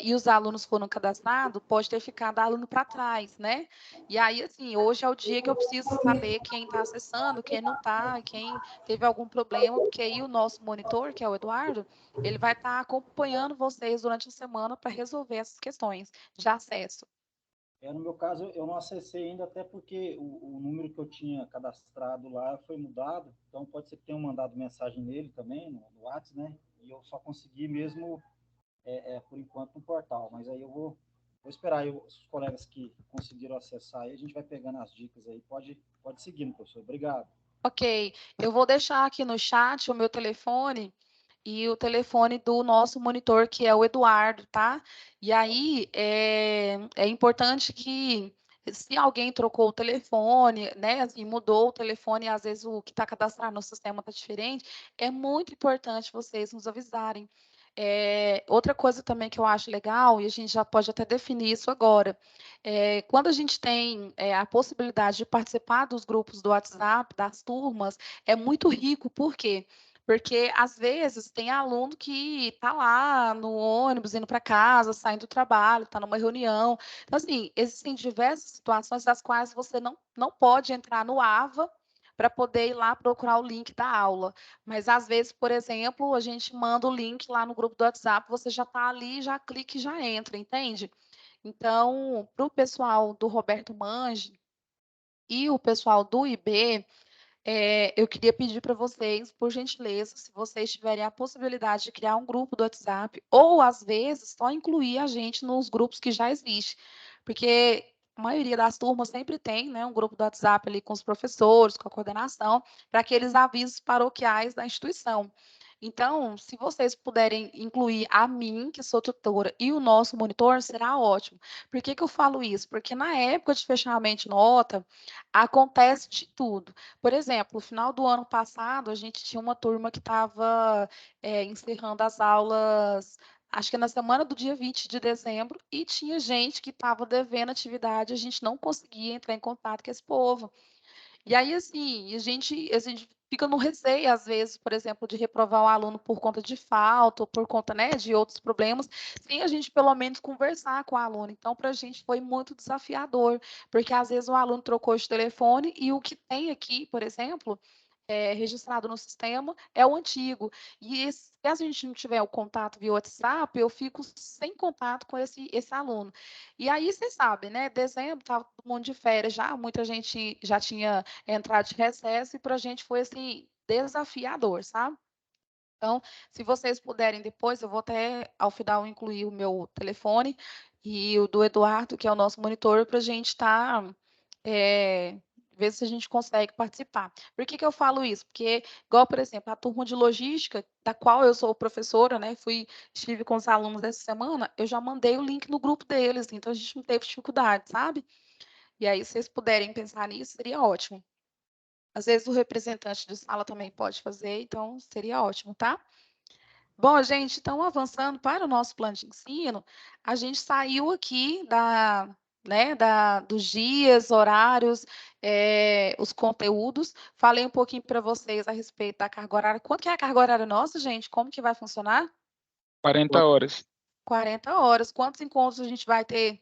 e os alunos foram cadastrados, pode ter ficado aluno para trás, né? E aí, assim, hoje é o dia que eu preciso saber quem está acessando, quem não está, quem teve algum problema, porque aí o nosso monitor, que é o Eduardo, ele vai estar acompanhando vocês durante a semana para resolver essas questões de acesso.
No meu caso, eu não acessei ainda, até porque o número que eu tinha cadastrado lá foi mudado, então pode ser que tenham mandado mensagem nele também, no WhatsApp, né? E eu só consegui mesmo, por enquanto, no portal, mas aí eu vou esperar aí os colegas que conseguiram acessar aí, a gente vai pegando as dicas aí, pode seguir, professor, obrigado.
Ok, eu vou deixar aqui no chat o meu telefone e o telefone do nosso monitor, que é o Eduardo, tá? E aí, é importante que, se alguém trocou o telefone, né, assim, mudou o telefone, e às vezes o que está cadastrado no sistema está diferente, é muito importante vocês nos avisarem. Outra coisa também que eu acho legal, e a gente já pode até definir isso agora, quando a gente tem a possibilidade de participar dos grupos do WhatsApp, das turmas, é muito rico, por quê? Porque, às vezes, tem aluno que está lá no ônibus, indo para casa, saindo do trabalho, está numa reunião. Então, assim, existem diversas situações das quais você não pode entrar no AVA para poder ir lá procurar o link da aula. Mas, às vezes, por exemplo, a gente manda o link lá no grupo do WhatsApp, você já está ali, já clica e já entra, entende? Então, para o pessoal do Roberto Mange e o pessoal do IB, eu queria pedir para vocês, por gentileza, se vocês tiverem a possibilidade de criar um grupo do WhatsApp, ou às vezes só incluir a gente nos grupos que já existem, porque a maioria das turmas sempre tem, né, um grupo do WhatsApp ali com os professores, com a coordenação, para aqueles avisos paroquiais da instituição. Então, se vocês puderem incluir a mim, que sou tutora, e o nosso monitor, será ótimo. Por que que eu falo isso? Porque na época de fechamento de nota, acontece de tudo. Por exemplo, no final do ano passado, a gente tinha uma turma que estava encerrando as aulas, acho que na semana do dia 20 de dezembro, e tinha gente que estava devendo atividade, a gente não conseguia entrar em contato com esse povo. E aí, assim, a gente fica no receio, às vezes, por exemplo, de reprovar o aluno por conta de falta ou por conta, né, de outros problemas, sem a gente, pelo menos, conversar com o aluno. Então, para a gente foi muito desafiador, porque às vezes o aluno trocou de telefone e o que tem aqui, por exemplo, registrado no sistema é o antigo. E se a gente não tiver o contato via WhatsApp, eu fico sem contato com esse aluno. E aí, vocês sabem, né? Dezembro estava todo mundo de férias já, muita gente já tinha entrado de recesso, e para a gente foi assim, desafiador, sabe? Então, se vocês puderem depois, eu vou até, ao final, incluir o meu telefone e o do Eduardo, que é o nosso monitor, para a gente estar ver se a gente consegue participar. Por que que eu falo isso? Porque, igual, por exemplo, a turma de logística, da qual eu sou professora, né, estive com os alunos essa semana, eu já mandei o link no grupo deles, então a gente não teve dificuldade, sabe? E aí, se vocês puderem pensar nisso, seria ótimo. Às vezes o representante de sala também pode fazer, então seria ótimo, tá? Bom, gente, então avançando para o nosso plano de ensino, a gente saiu aqui dos dias, horários, os conteúdos. Falei um pouquinho para vocês a respeito da carga horária. Quanto que é a carga horária nossa, gente? Como que vai funcionar?
40 horas.
40 horas. Quantos encontros a gente vai ter?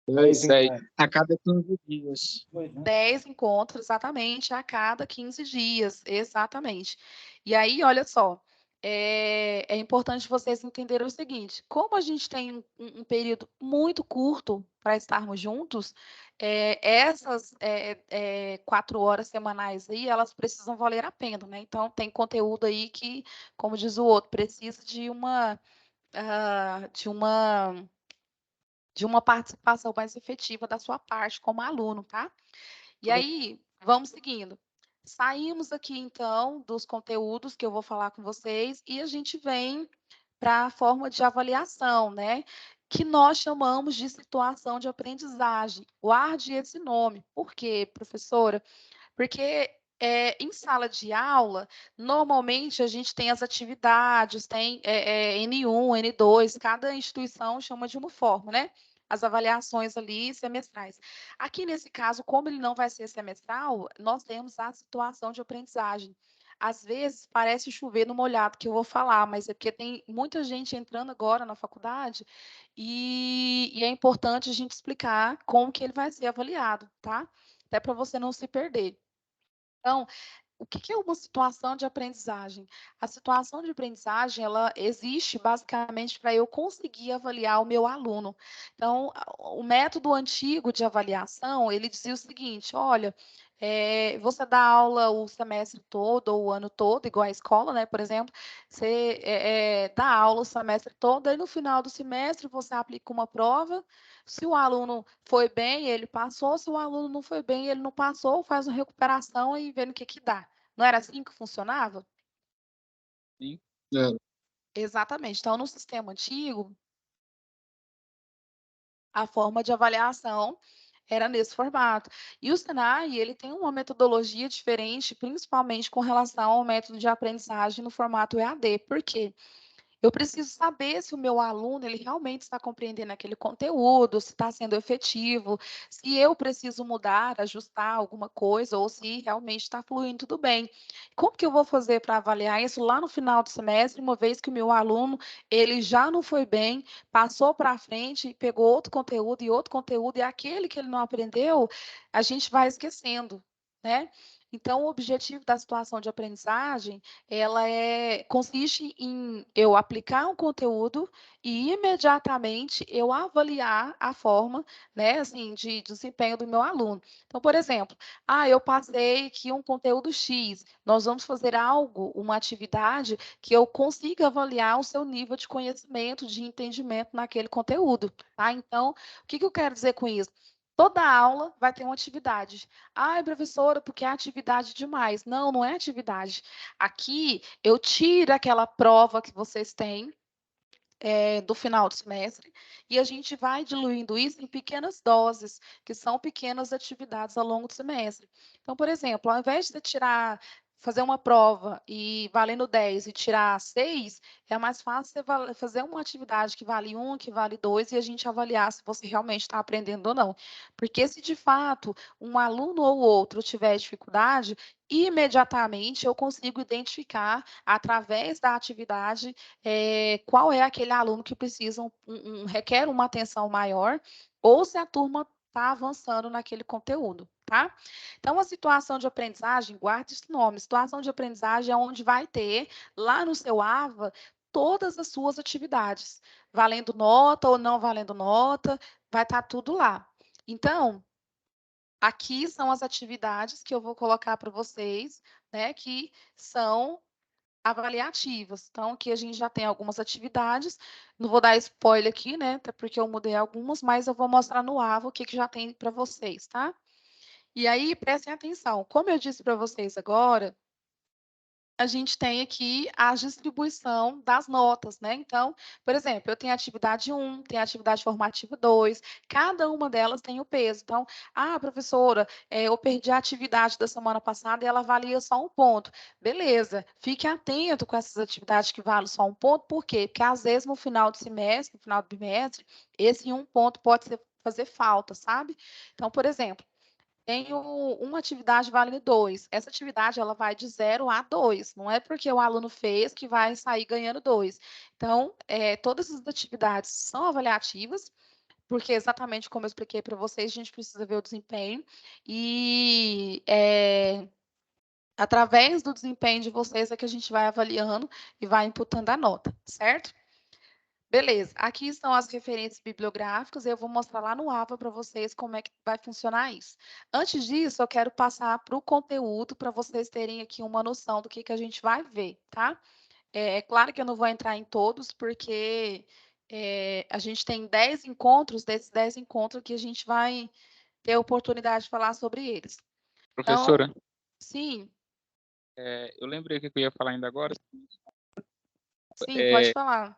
10
Dez.
encontros.
A cada 15 dias.
10 encontros, exatamente, a cada 15 dias, exatamente. E aí, olha só, é importante vocês entenderem o seguinte: como a gente tem um período muito curto para estarmos juntos, essas 4 horas semanais aí, elas precisam valer a pena, né? Então, tem conteúdo aí que, como diz o outro, precisa ah, de uma, de uma participação mais efetiva da sua parte como aluno, tá? E aí, vamos seguindo. Saímos aqui, então, dos conteúdos que eu vou falar com vocês e a gente vem para a forma de avaliação, né? Que nós chamamos de situação de aprendizagem. Guarde esse nome. Por quê, professora? Porque em sala de aula, normalmente a gente tem as atividades, tem N1, N2, cada instituição chama de uma forma, né? As avaliações ali semestrais. Aqui, nesse caso, como ele não vai ser semestral, nós temos a situação de aprendizagem. Às vezes parece chover no molhado que eu vou falar, mas é porque tem muita gente entrando agora na faculdade e é importante a gente explicar como que ele vai ser avaliado, tá? Até para você não se perder. Então, o que é uma situação de aprendizagem? A situação de aprendizagem, ela existe basicamente para eu conseguir avaliar o meu aluno. Então, o método antigo de avaliação, ele dizia o seguinte: olha, você dá aula o semestre todo ou o ano todo, igual a escola, né? Por exemplo, você dá aula o semestre todo, e no final do semestre você aplica uma prova. Se o aluno foi bem, ele passou. Se o aluno não foi bem, ele não passou, faz uma recuperação e vê no que dá. Não era assim que funcionava?
Sim.
É.
Exatamente. Então, no sistema antigo, a forma de avaliação era nesse formato. E o Senai, ele tem uma metodologia diferente, principalmente com relação ao método de aprendizagem no formato EAD. Por quê? Eu preciso saber se o meu aluno ele realmente está compreendendo aquele conteúdo, se está sendo efetivo, se eu preciso mudar, ajustar alguma coisa, ou se realmente está fluindo tudo bem. Como que eu vou fazer para avaliar isso lá no final do semestre, uma vez que o meu aluno ele já não foi bem, passou para frente, pegou outro conteúdo, e aquele que ele não aprendeu, a gente vai esquecendo, né? Então, o objetivo da situação de aprendizagem, ela consiste em eu aplicar um conteúdo e imediatamente eu avaliar a forma, né, assim, de desempenho do meu aluno. Então, por exemplo, eu passei aqui um conteúdo X, nós vamos fazer algo, uma atividade que eu consiga avaliar o seu nível de conhecimento, de entendimento naquele conteúdo, tá? Então, o que eu quero dizer com isso? Toda aula vai ter uma atividade. Professora, porque é atividade demais. Não, não é atividade. Aqui eu tiro aquela prova que vocês têm do final do semestre e a gente vai diluindo isso em pequenas doses, que são pequenas atividades ao longo do semestre. Então, por exemplo, ao invés de fazer uma prova e valendo 10 e tirar 6, é mais fácil você fazer uma atividade que vale 1, que vale 2 e a gente avaliar se você realmente está aprendendo ou não. Porque se de fato um aluno ou outro tiver dificuldade, imediatamente eu consigo identificar através da atividade qual é aquele aluno que precisa requer uma atenção maior ou se a turma está avançando naquele conteúdo, tá? Então, a situação de aprendizagem, guarde esse nome, situação de aprendizagem é onde vai ter, lá no seu AVA, todas as suas atividades, valendo nota ou não valendo nota, vai estar tudo lá. Então, aqui são as atividades que eu vou colocar para vocês, né, que são avaliativas. Então, aqui a gente já tem algumas atividades. Não vou dar spoiler aqui, né? Até porque eu mudei algumas, mas eu vou mostrar no AVA o que já tem para vocês, tá? E aí, prestem atenção. Como eu disse para vocês agora, a gente tem aqui a distribuição das notas, né? Então, por exemplo, eu tenho a atividade 1, tenho a atividade formativa 2, cada uma delas tem o peso. Então, professora, eu perdi a atividade da semana passada e ela valia só 1 ponto. Beleza, fique atento com essas atividades que valem só 1 ponto, por quê? Porque às vezes no final do semestre, no final do bimestre, esse 1 ponto pode fazer falta, sabe? Então, por exemplo, tenho uma atividade vale 2. Essa atividade ela vai de 0 a 2. Não é porque o aluno fez que vai sair ganhando 2. Então, todas as atividades são avaliativas, porque exatamente como eu expliquei para vocês, a gente precisa ver o desempenho. E através do desempenho de vocês é que a gente vai avaliando e vai imputando a nota, certo? Beleza, aqui estão as referências bibliográficas e eu vou mostrar lá no AVA para vocês como é que vai funcionar isso. Antes disso, eu quero passar para o conteúdo para vocês terem aqui uma noção do que a gente vai ver, tá? É claro que eu não vou entrar em todos, porque a gente tem 10 encontros, desses 10 encontros que a gente vai ter a oportunidade de falar sobre eles.
Professora,
então, sim,
eu lembrei o que eu ia falar ainda agora.
sim, pode falar.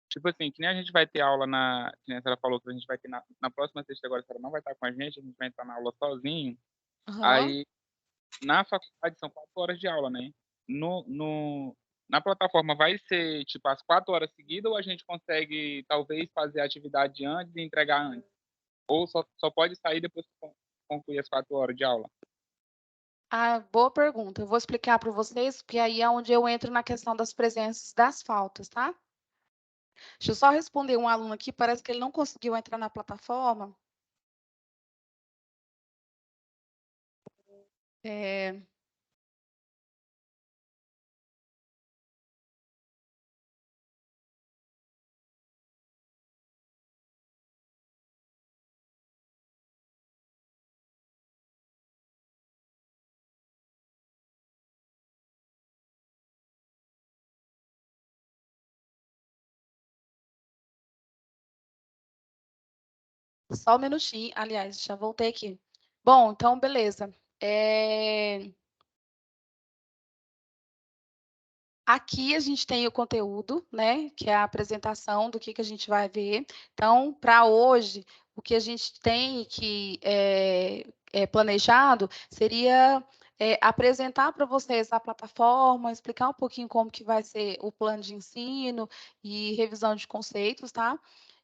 Tipo assim, que nem a gente vai ter aula que nem a senhora falou que a gente vai ter na próxima sexta agora, a senhora não vai estar com a gente vai entrar na aula sozinho.
Uhum.
Aí, na faculdade são 4 horas de aula, né? Na plataforma vai ser, tipo, as 4 horas seguidas ou a gente consegue, talvez, fazer a atividade antes e entregar antes? Ou só pode sair depois que concluir as 4 horas de aula?
Boa pergunta. Eu vou explicar para vocês, porque aí é onde eu entro na questão das presenças das faltas, tá? Deixa eu só responder um aluno aqui, parece que ele não conseguiu entrar na plataforma. Só um minutinho, aliás, já voltei aqui. Bom, então, beleza. Aqui a gente tem o conteúdo, né, que é a apresentação do que a gente vai ver. Então, para hoje, o que a gente tem que planejado seria apresentar para vocês a plataforma, explicar um pouquinho como que vai ser o plano de ensino e revisão de conceitos, tá?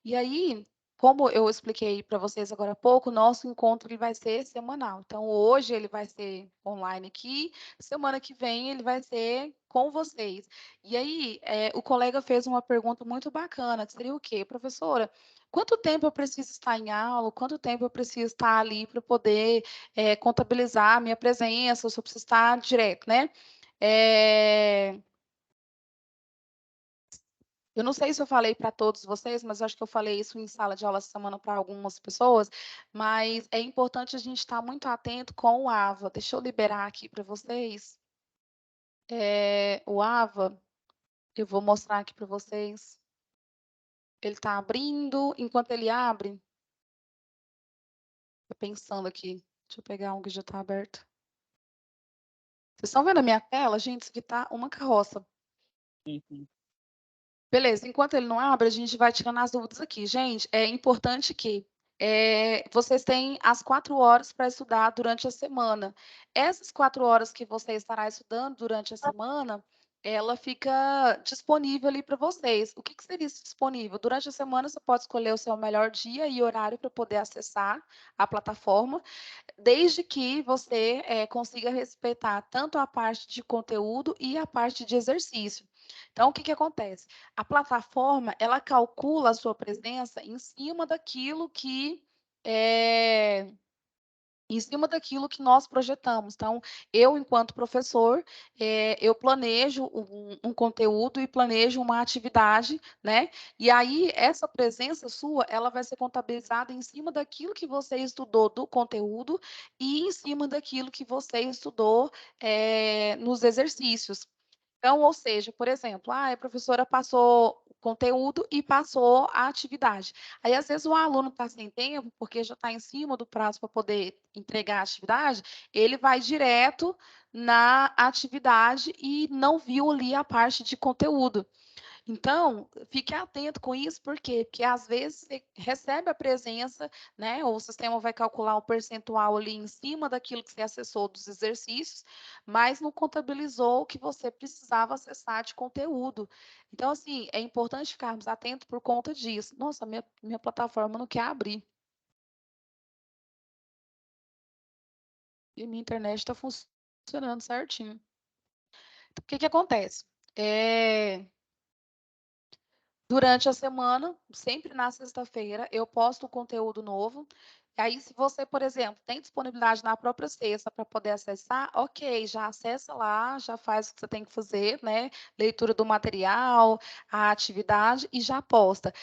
E aí, como eu expliquei para vocês agora há pouco, o nosso encontro ele vai ser semanal. Então, hoje ele vai ser online aqui, semana que vem ele vai ser com vocês. E aí, o colega fez uma pergunta muito bacana, que seria o quê? Professora, quanto tempo eu preciso estar em aula? Quanto tempo eu preciso estar ali para poder contabilizar a minha presença? Ou se eu preciso estar direto, né? Eu não sei se eu falei para todos vocês, mas eu acho que eu falei isso em sala de aula essa semana para algumas pessoas, mas é importante a gente estar muito atento com o AVA. Deixa eu liberar aqui para vocês. O AVA, eu vou mostrar aqui para vocês. Ele está abrindo. Enquanto ele abre, tô pensando aqui. Deixa eu pegar um que já está aberto. Vocês estão vendo a minha tela? Gente, isso aqui está uma carroça.
Sim.
Beleza, enquanto ele não abre, a gente vai tirando as dúvidas aqui. Gente, é importante que vocês têm as 4 horas para estudar durante a semana. Essas 4 horas que você estará estudando durante a semana, ela fica disponível ali para vocês. O que seria isso disponível? Durante a semana, você pode escolher o seu melhor dia e horário para poder acessar a plataforma, desde que você consiga respeitar tanto a parte de conteúdo e a parte de exercício. Então, o que acontece? A plataforma, ela calcula a sua presença em cima daquilo que nós projetamos. Então, eu, enquanto professor, eu planejo um conteúdo e planejo uma atividade, né? E aí, essa presença sua, ela vai ser contabilizada em cima daquilo que você estudou do conteúdo e em cima daquilo que você estudou nos exercícios. Então, ou seja, por exemplo, a professora passou o conteúdo e passou a atividade. Aí, às vezes, o aluno está sem tempo, porque já está em cima do prazo para poder entregar a atividade, ele vai direto na atividade e não viu ali a parte de conteúdo. Então, fique atento com isso, por quê? Porque às vezes você recebe a presença, né? Ou o sistema vai calcular um percentual ali em cima daquilo que você acessou dos exercícios, mas não contabilizou o que você precisava acessar de conteúdo. Então, assim, é importante ficarmos atentos por conta disso. Nossa, minha plataforma não quer abrir. E minha internet está funcionando certinho. Então, o que acontece? Durante a semana, sempre na sexta-feira, eu posto conteúdo novo. E aí, se você, por exemplo, tem disponibilidade na própria sexta para poder acessar, ok, já acessa lá, já faz o que você tem que fazer, né? Leitura do material, a atividade e já posta.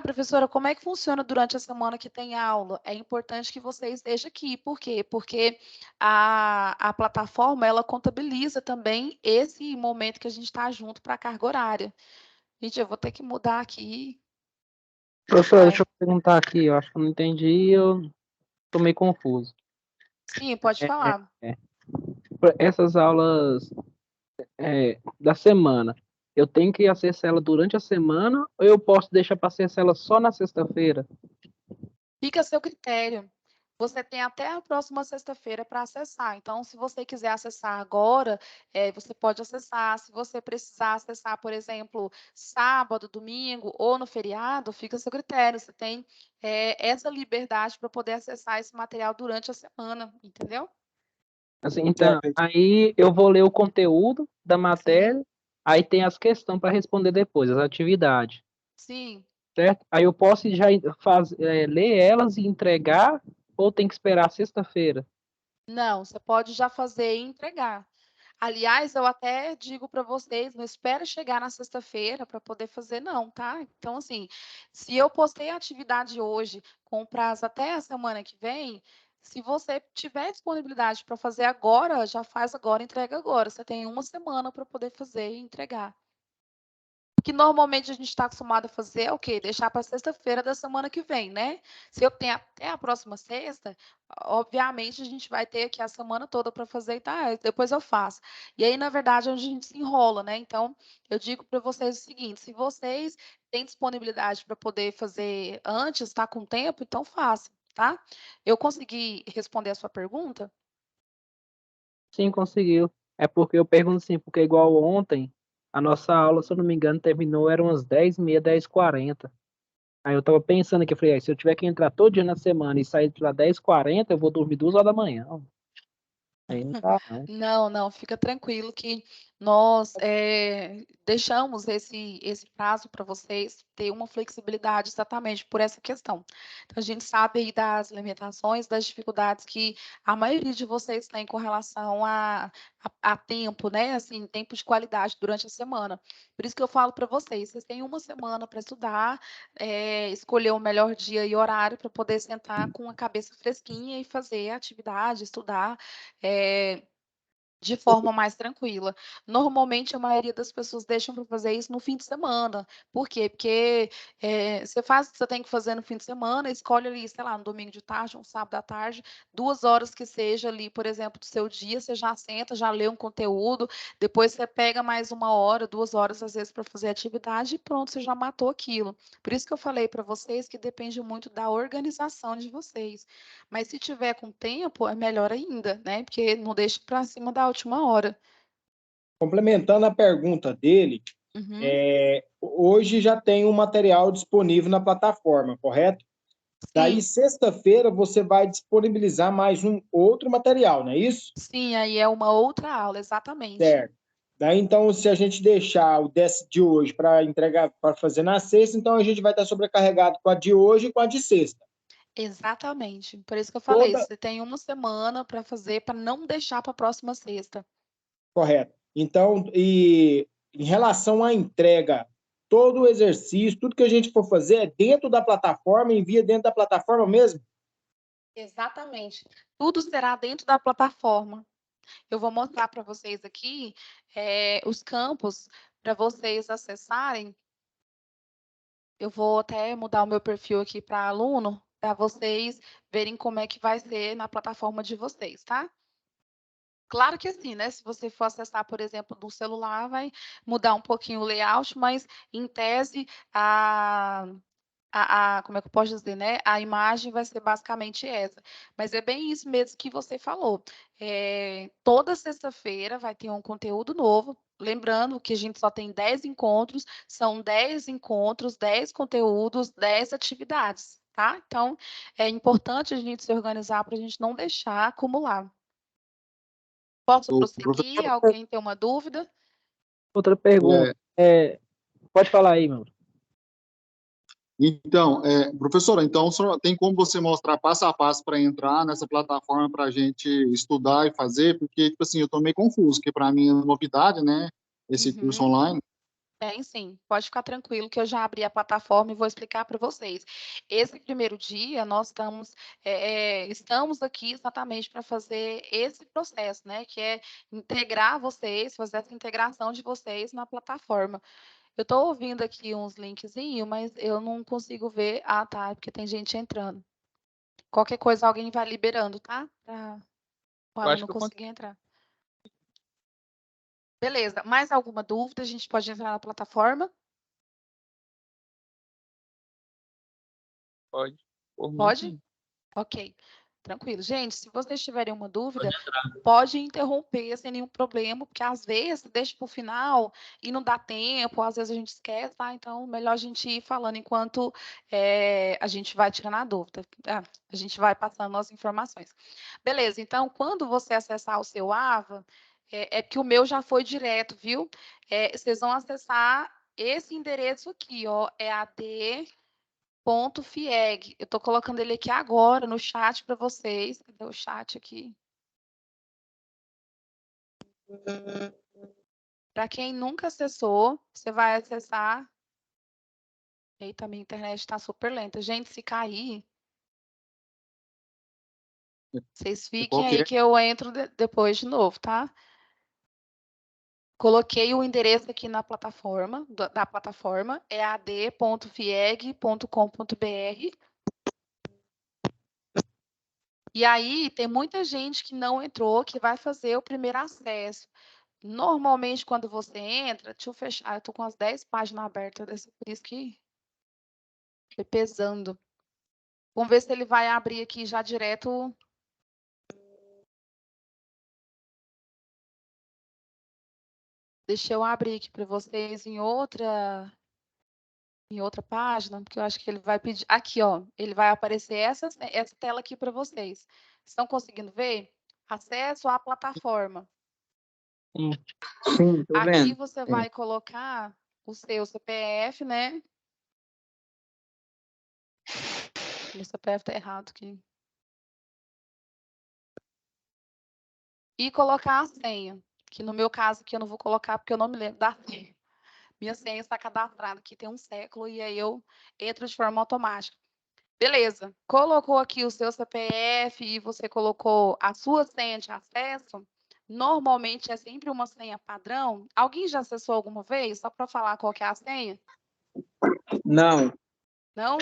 Professora, como é que funciona durante a semana que tem aula? É importante que você esteja aqui. Por quê? Porque a plataforma, ela contabiliza também esse momento que a gente está junto para a carga horária. Gente, eu vou ter que mudar aqui.
Professor, deixa eu perguntar aqui, eu acho que eu não entendi, eu tô meio confuso.
Sim, pode falar.
Essas aulas da semana, eu tenho que acessar ela durante a semana ou eu posso deixar para acessar ela só na sexta-feira?
Fica a seu critério. Você tem até a próxima sexta-feira para acessar. Então, se você quiser acessar agora, você pode acessar. Se você precisar acessar, por exemplo, sábado, domingo ou no feriado, fica a seu critério. Você tem essa liberdade para poder acessar esse material durante a semana, entendeu?
Assim, então, aí eu vou ler o conteúdo da matéria,
Sim.
aí tem as questões para responder depois, as atividades,
Sim.
certo? Aí eu posso já ler elas e entregar, ou tem que esperar sexta-feira?
Não, você pode já fazer e entregar. Aliás, eu até digo para vocês, não espera chegar na sexta-feira para poder fazer, não, tá? Então, assim, se eu postei a atividade hoje com prazo até a semana que vem, se você tiver disponibilidade para fazer agora, já faz agora, entrega agora. Você tem uma semana para poder fazer e entregar. O que normalmente a gente está acostumado a fazer é o quê? Deixar para sexta-feira da semana que vem, né? Se eu tenho até a próxima sexta, obviamente a gente vai ter aqui a semana toda para fazer e tá, depois eu faço. E aí, na verdade, é onde a gente se enrola, né? Então, eu digo para vocês o seguinte: se vocês têm disponibilidade para poder fazer antes, está com tempo, então faça, tá? Eu consegui responder a sua pergunta?
Sim, conseguiu. É porque eu pergunto assim, porque igual ontem, a nossa aula, se eu não me engano, terminou, eram umas 10h30, 10h40.
Aí eu tava pensando aqui, eu falei, se eu tiver que entrar todo dia na semana e sair lá 10h40, eu vou dormir 2 horas da manhã. Aí não tá, não.
Não, não, fica tranquilo que nós deixamos esse prazo para vocês ter uma flexibilidade exatamente por essa questão. Então, a gente sabe aí das limitações, das dificuldades que a maioria de vocês tem com relação a tempo, né? Assim, tempo de qualidade durante a semana. Por isso que eu falo para vocês têm uma semana para estudar, escolher o melhor dia e horário para poder sentar com a cabeça fresquinha e fazer a atividade, estudar. De forma mais tranquila. Normalmente, a maioria das pessoas deixam para fazer isso no fim de semana. Por quê? Porque você faz o que você tem que fazer no fim de semana, escolhe ali, sei lá, no domingo de tarde, um sábado à tarde, 2 horas que seja ali, por exemplo, do seu dia, você já senta, já lê um conteúdo, depois você pega mais 1 hora, 2 horas, às vezes, para fazer atividade e pronto, você já matou aquilo. Por isso que eu falei para vocês que depende muito da organização de vocês. Mas se tiver com tempo, é melhor ainda, né? Porque não deixa para cima da última hora.
Complementando a pergunta dele,
Uhum.
hoje já tem um material disponível na plataforma, correto? Daí,
Sim,
sexta-feira, você vai disponibilizar mais um outro material, não é isso?
sim, aí é uma outra aula, exatamente.
Certo. Daí, então, se a gente deixar o de hoje para entregar, para fazer na sexta, então a gente vai estar sobrecarregado com a de hoje e com a de sexta.
Exatamente. Por isso que eu falei,
Toda,
você tem uma semana para fazer, para não deixar para a próxima sexta.
correto. Então, e em relação à entrega, todo o exercício, tudo que a gente for fazer é dentro da plataforma, envia dentro da plataforma mesmo?
Exatamente. Tudo será dentro da plataforma. Eu vou mostrar para vocês aqui os campos para vocês acessarem. Eu vou até mudar o meu perfil aqui para aluno, para vocês verem como é que vai ser na plataforma de vocês, tá? Claro que assim, né? Se você for acessar, por exemplo, do celular, vai mudar um pouquinho o layout, mas em tese, como é que eu posso dizer, né? A imagem vai ser basicamente essa. Mas é bem isso mesmo que você falou. Toda sexta-feira vai ter um conteúdo novo. Lembrando que a gente só tem 10 encontros, são 10 encontros, 10 conteúdos, 10 atividades, tá? Então, é importante a gente se organizar para a gente não deixar acumular. Posso prosseguir?
Professor,
Alguém tem uma dúvida?
Outra pergunta. Pode falar aí, meu.
então, professora, então tem como você mostrar passo a passo para entrar nessa plataforma para a gente estudar e fazer? Porque, tipo assim, eu estou meio confuso, porque para mim é novidade, né? Esse curso
Uhum.
online.
Tem sim, pode ficar tranquilo que eu já abri a plataforma e vou explicar para vocês. Esse primeiro dia, nós estamos aqui exatamente para fazer esse processo, né? Que é integrar vocês, fazer essa integração de vocês na plataforma. Eu estou ouvindo aqui uns linkzinhos, mas eu não consigo ver. Ah, tá, é porque tem gente entrando. Qualquer coisa, alguém vai liberando, tá? Para o
Eu acho
aluno
que eu
conseguir entrar. Beleza, mais alguma dúvida? A gente pode entrar na plataforma?
pode. Por mim,
Pode?
sim.
Ok, tranquilo. Gente, se vocês tiverem uma dúvida,
Pode entrar.
pode interromper sem nenhum problema, porque às vezes deixa para o final e não dá tempo, às vezes a gente esquece, tá? Então, melhor a gente ir falando enquanto a gente vai tirando a dúvida. A gente vai passando as informações. Beleza, então, quando você acessar o seu AVA, é que o meu já foi direto, viu? Vocês vão acessar esse endereço aqui, ó, EAD.fieg. Eu estou colocando ele aqui agora no chat para vocês. Cadê o chat aqui? Para quem nunca acessou, você vai acessar. Eita, minha internet está super lenta. Gente, se cair, vocês fiquem
Qual que
aí
é?
que eu entro depois de novo, tá? Coloquei o endereço aqui na plataforma, da plataforma, é ad.fieg.com.br. E aí, tem muita gente que não entrou, que vai fazer o primeiro acesso. Normalmente, quando você entra, deixa eu fechar, eu tô com as 10 páginas abertas, por isso que foi pesando. Vamos ver se ele vai abrir aqui já direto. Deixa eu abrir aqui para vocês em outra em outra página, porque eu acho que ele vai pedir. Aqui, ó, ele vai aparecer essa tela aqui para vocês. Estão conseguindo ver? Acesso à plataforma.
Sim, tô
Aqui
vendo.
você vai colocar o seu CPF, né? Meu CPF tá errado aqui. E colocar a senha, que no meu caso aqui eu não vou colocar porque eu não me lembro da senha. Minha senha está cadastrada aqui tem um século e aí eu entro de forma automática. Beleza. Colocou aqui o seu CPF e você colocou a sua senha de acesso. Normalmente é sempre uma senha padrão. Alguém já acessou alguma vez? Só para falar qual que é a senha?
Não.
Não?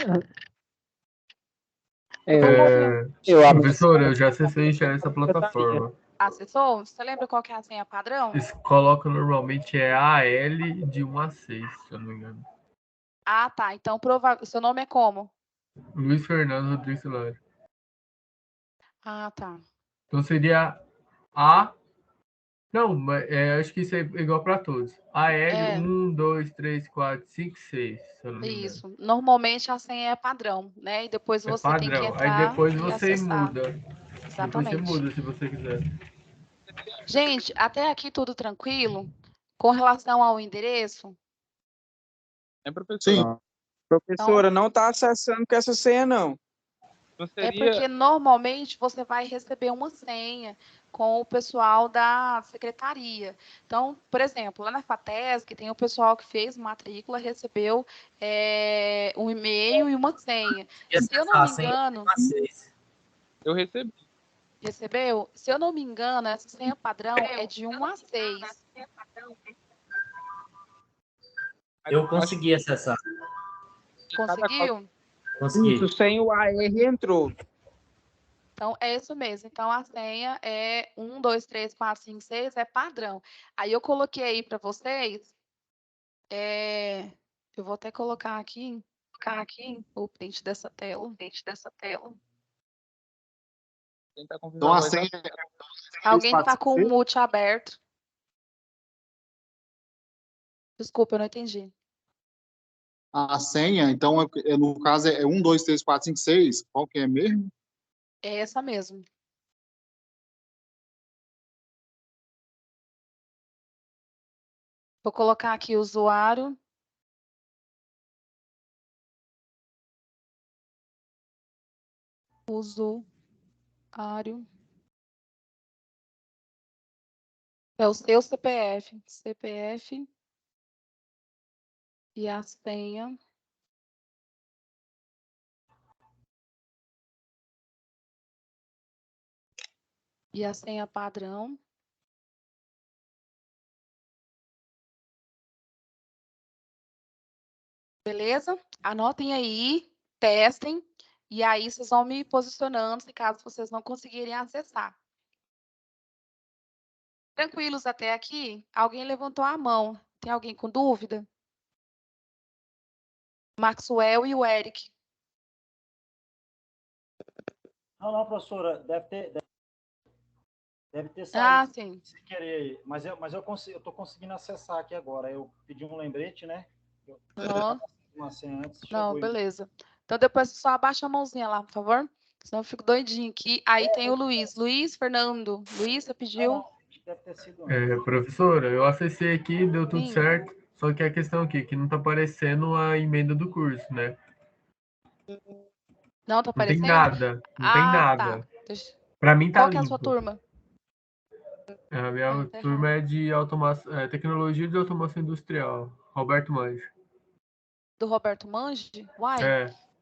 Professor, eu já acessei já essa plataforma.
Acessou? Você lembra qual que é a senha padrão?
Eles colocam normalmente AL de 1 a 6, se eu não me engano.
Ah, tá. Então, seu nome é como?
Luiz Fernando Rodrigues Hilário.
Ah, tá.
Então seria A. Não, mas acho que isso é igual para todos. AL 1, 2, 3, 4, 5, 6, se eu não me engano.
Isso. Normalmente a senha é padrão, né? E depois
É
você tem que
padrão. Aí
entrar
depois
e
você
acessar.
muda. Depois você
Exatamente.
muda se você quiser.
Gente, até aqui tudo tranquilo? Com relação ao endereço?
É, professor?
Sim.
Professora, não está acessando com essa senha, não.
Não
É
seria...
porque normalmente você vai receber uma senha com o pessoal da secretaria. Então, por exemplo, lá na FATESC tem o pessoal que fez matrícula, recebeu um e-mail e uma senha. Se eu não me engano...
Eu recebi.
Recebeu? Se eu não me engano, essa senha padrão é de 1 a 6.
Eu consegui acessar.
Conseguiu?
Consegui.
Isso, sem o AR entrou.
Então, é isso mesmo. Então, a senha é 1, 2, 3, 4, 5, 6, é padrão. Aí, eu coloquei aí para vocês. Eu vou até colocar aqui o print dessa tela.
Então a senha.
Alguém está com o mute aberto. Desculpa, eu não entendi.
A senha, então, no caso, é 1, 2, 3, 4, 5, 6. Qual que é mesmo?
É essa mesmo. Vou colocar aqui o usuário. Usuário. É o seu CPF. CPF. E a senha. E a senha padrão. Beleza? Anotem aí, testem, e aí vocês vão me posicionando se caso vocês não conseguirem acessar. Tranquilos até aqui? Alguém levantou a mão. Tem alguém com dúvida? Maxwell e o Eric.
Não, professora, deve ter saído
Ah, sim.
sem querer aí. Mas eu estou conseguindo acessar aqui agora. Eu pedi um lembrete, né? Uma senha antes.
Não, beleza. Então depois você só abaixa a mãozinha lá, por favor. Senão eu fico doidinho aqui. Aí tem o Luiz. Luiz, Fernando. Luiz, você pediu?
Deve ter sido
Professora, eu acessei aqui, deu tudo
Sim.
certo. Só que a questão aqui, que não tá aparecendo a emenda do curso, né?
Não tá aparecendo?
Não tem nada. Não tem nada.
Tá.
Para mim tá
Qual que é a
limpo.
sua turma?
A minha turma é de tecnologia de automação industrial. Roberto Manjo.
Do Roberto Manji? Uai.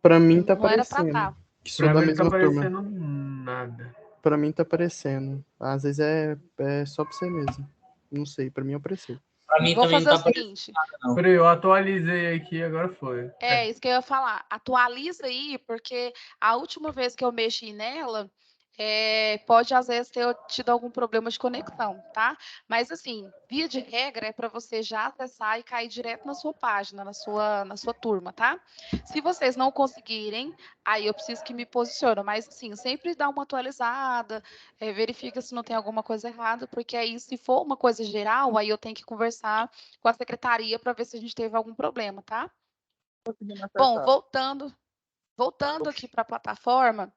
Pra mim tá
não era pra
aparecendo.
tá.
Que sou da mesma
não tá
turma.
aparecendo nada.
Pra mim tá aparecendo. Às vezes é só pra você mesmo. Não sei, pra mim apareceu.
Pra mim
Vou
também
fazer
não tá
o seguinte.
Peraí, eu atualizei aqui, agora foi.
Isso que eu ia falar. Atualiza aí, porque a última vez que eu mexi nela, pode às vezes ter tido algum problema de conexão, tá? Mas assim, via de regra é para você já acessar e cair direto na sua página, na sua turma, tá? Se vocês não conseguirem, aí eu preciso que me posicione, mas assim, sempre dá uma atualizada, verifica se não tem alguma coisa errada, porque aí se for uma coisa geral, aí eu tenho que conversar com a secretaria para ver se a gente teve algum problema, tá?
conseguindo
Bom,
acessar.
voltando aqui para a plataforma,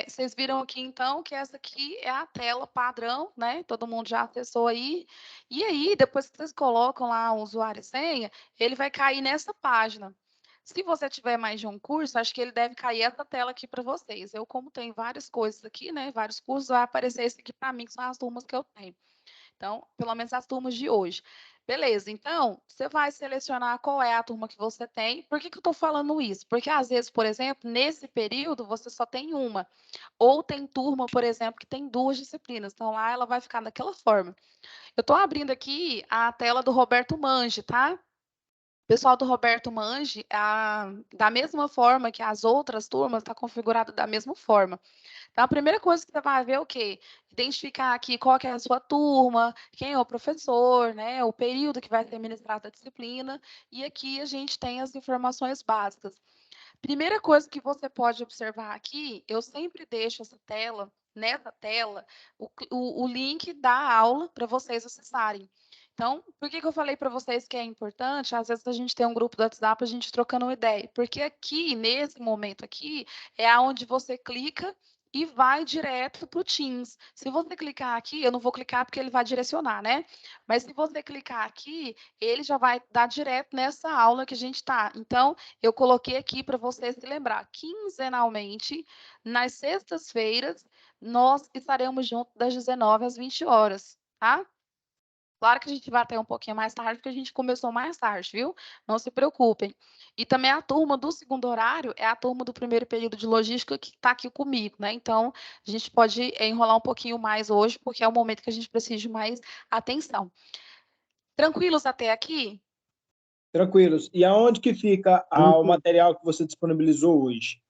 vocês viram aqui, então, que essa aqui é a tela padrão, né? Todo mundo já acessou aí. E aí, depois que vocês colocam lá o usuário e senha, ele vai cair nessa página. Se você tiver mais de um curso, acho que ele deve cair essa tela aqui para vocês. Eu, como tenho várias coisas aqui, né? Vários cursos, vai aparecer esse aqui para mim, que são as turmas que eu tenho. Então, pelo menos as turmas de hoje. Beleza, então, você vai selecionar qual é a turma que você tem. Por que eu estou falando isso? Porque, às vezes, por exemplo, nesse período, você só tem uma. Ou tem turma, por exemplo, que tem 2 disciplinas. Então, lá ela vai ficar daquela forma. Eu estou abrindo aqui a tela do Roberto Mange, tá? O pessoal do Roberto Mange, da mesma forma que as outras turmas, está configurado da mesma forma. Então, a primeira coisa que você vai ver é o quê? Identificar aqui qual que é a sua turma, quem é o professor, né? O período que vai ser ministrada a disciplina. E aqui a gente tem as informações básicas. Primeira coisa que você pode observar aqui, eu sempre deixo nessa tela, o link da aula para vocês acessarem. Então, por que eu falei para vocês que é importante? Às vezes a gente tem um grupo do WhatsApp, a gente trocando uma ideia. Porque aqui, nesse momento aqui, é onde você clica e vai direto para o Teams. Se você clicar aqui, eu não vou clicar porque ele vai direcionar, né? Mas se você clicar aqui, ele já vai dar direto nessa aula que a gente está. Então, eu coloquei aqui para você se lembrar. Quinzenalmente, nas sextas-feiras, nós estaremos juntos das 19 às 20 horas, tá? Claro que a gente vai até um pouquinho mais tarde, porque a gente começou mais tarde, viu? Não se preocupem. E também a turma do segundo horário é a turma do primeiro período de logística que está aqui comigo, né? Então, a gente pode enrolar um pouquinho mais hoje, porque é o momento que a gente precisa de mais atenção. Tranquilos até aqui?
Tranquilos. E aonde que fica o material que você disponibilizou hoje?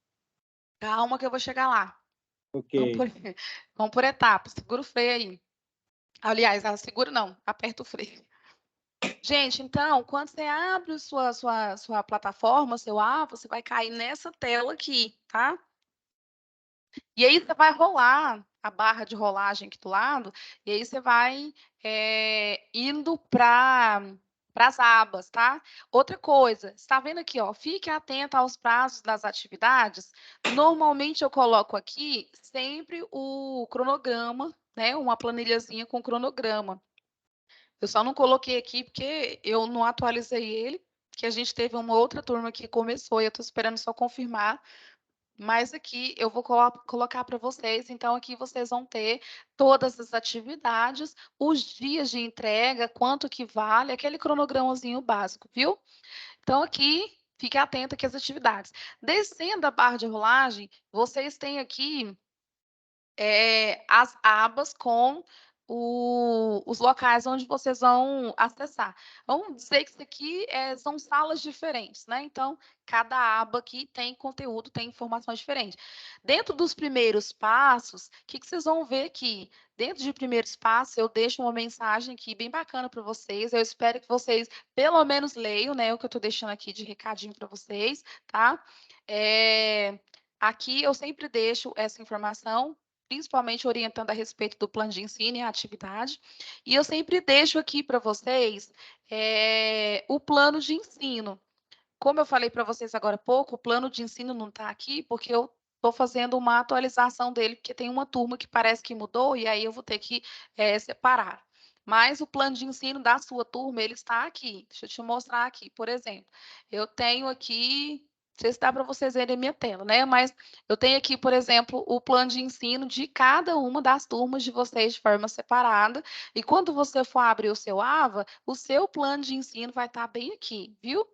Calma que eu vou chegar lá.
Ok.
Vamos por etapas. Segura o freio aí. Aliás, segura não, aperta o freio. Gente, então, quando você abre sua plataforma, seu você vai cair nessa tela aqui, tá? E aí você vai rolar a barra de rolagem aqui do lado, e aí você vai indo para as abas, tá? Outra coisa, está vendo aqui, ó? Fique atento aos prazos das atividades. Normalmente eu coloco aqui sempre o cronograma, né? Uma planilhazinha com cronograma. Eu só não coloquei aqui porque eu não atualizei ele, que a gente teve uma outra turma que começou e eu estou esperando só confirmar. Mas aqui eu vou colocar para vocês, então aqui vocês vão ter todas as atividades, os dias de entrega, quanto que vale, aquele cronogramazinho básico, viu? Então aqui, fique atento aqui às atividades. Descendo a barra de rolagem, vocês têm aqui as abas com os locais onde vocês vão acessar. Vamos dizer que isso aqui são salas diferentes, né? Então, cada aba aqui tem conteúdo, tem informações diferentes. Dentro dos primeiros passos, o que vocês vão ver aqui? Dentro de primeiros passos, eu deixo uma mensagem aqui bem bacana para vocês. Eu espero que vocês, pelo menos, leiam, né? O que eu estou deixando aqui de recadinho para vocês, tá? Aqui eu sempre deixo essa informação, principalmente orientando a respeito do plano de ensino e a atividade. E eu sempre deixo aqui para vocês o plano de ensino. Como eu falei para vocês agora há pouco, o plano de ensino não está aqui porque eu estou fazendo uma atualização dele, porque tem uma turma que parece que mudou e aí eu vou ter que separar. Mas o plano de ensino da sua turma, ele está aqui. Deixa eu te mostrar aqui, por exemplo. Eu tenho aqui, não sei se dá para vocês verem a minha tela, né? Mas eu tenho aqui, por exemplo, o plano de ensino de cada uma das turmas de vocês de forma separada. E quando você for abrir o seu AVA, o seu plano de ensino vai estar bem aqui, viu?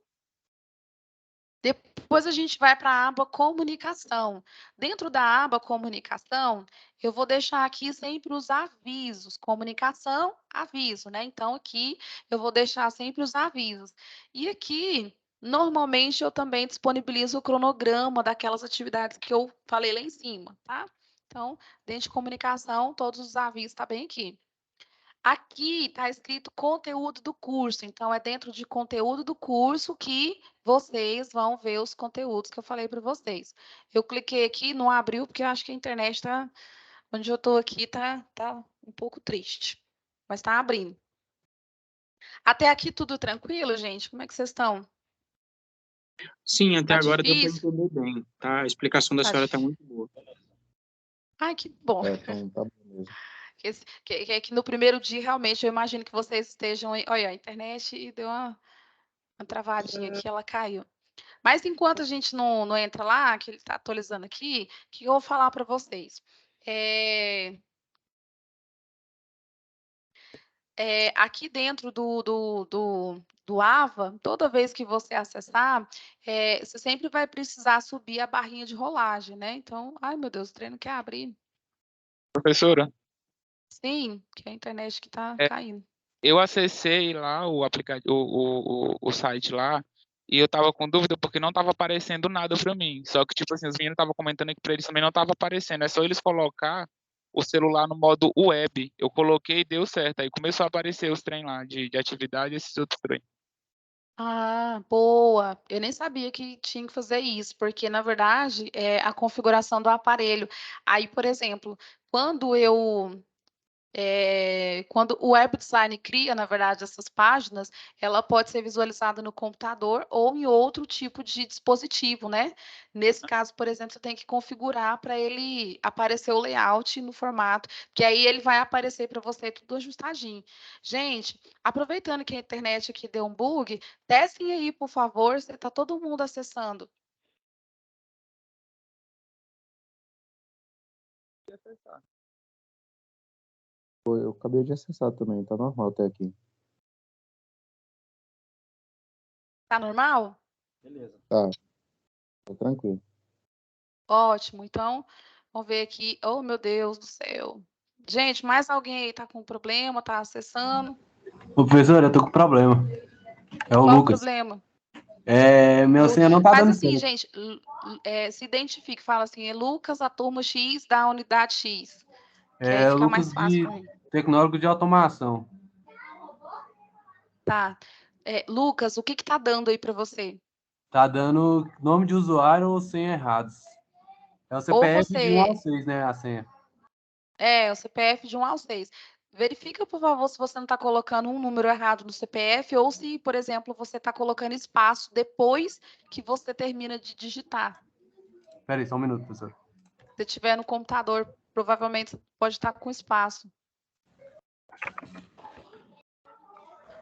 Depois a gente vai para a aba comunicação. Dentro da aba comunicação, eu vou deixar aqui sempre os avisos. Comunicação, aviso, né? Então, aqui eu vou deixar sempre os avisos. E aqui, normalmente, eu também disponibilizo o cronograma daquelas atividades que eu falei lá em cima, tá? Então, dentro de comunicação, todos os avisos estão bem aqui. Aqui está escrito conteúdo do curso, então é dentro de conteúdo do curso que vocês vão ver os conteúdos que eu falei para vocês. Eu cliquei aqui, não abriu, porque eu acho que a internet está, onde eu estou aqui, tá um pouco triste, mas está abrindo. Até aqui tudo tranquilo, gente? Como é que vocês estão?
Sim, até
Tá
agora deu para
difícil?
entender bem, tá? A explicação da
Tá
senhora está
difícil.
muito boa.
Ai, que bom.
Então tá bom mesmo.
Que no primeiro dia, realmente, eu imagino que vocês estejam... Olha, a internet deu uma travadinha aqui, ela caiu. Mas enquanto a gente não entra lá, que ele está atualizando aqui, o que eu vou falar para vocês? Aqui dentro do AVA, toda vez que você acessar, você sempre vai precisar subir a barrinha de rolagem, né? Então, ai meu Deus, o treino quer abrir.
Professora,
Sim, que é a internet que está
é,
caindo.
eu acessei lá o aplicativo, o site lá, e eu tava com dúvida porque não tava aparecendo nada para mim. Só que, tipo assim, os meninos estavam comentando aqui para eles também não tava aparecendo. É só eles colocar o celular no modo web. Eu coloquei e deu certo. Aí começou a aparecer os trem lá de atividade e esses outros trem.
Ah, boa. Eu nem sabia que tinha que fazer isso, porque na verdade é a configuração do aparelho. Aí, por exemplo, quando quando o web design cria, na verdade, essas páginas, ela pode ser visualizada no computador ou em outro tipo de dispositivo, né? Nesse caso, por exemplo, você tem que configurar para ele aparecer o layout no formato, que aí ele vai aparecer para você tudo ajustadinho. Gente, aproveitando que a internet aqui deu um bug, testem aí, por favor, se está todo mundo acessando.
Eu acabei de acessar também, tá normal até aqui.
Tá normal?
Beleza.
Tá tranquilo.
Ótimo. Então, vamos ver aqui. Oh, meu Deus do céu. Gente, mais alguém aí tá com problema, tá acessando?
Ô, professor, eu tô com problema. É o
Qual o
Lucas.
problema?
Minha senha não tá
Faz
dando
assim,
certo.
gente, se identifique, fala assim, é Lucas, a turma X da unidade X. Que aí
É o
fica
Lucas
mais fácil
de
para mim.
tecnólogo de automação.
Tá. Lucas, o que que tá dando aí para você?
Tá dando nome de usuário ou senha errados. É o
Ou
CPF de 1 ao
você...
6, né, a senha.
o CPF de 1 ao 6. Verifica, por favor, se você não está colocando um número errado no CPF ou se, por exemplo, você está colocando espaço depois que você termina de digitar.
Espera aí, só um minuto, professor.
Se tiver no computador, provavelmente pode estar com espaço.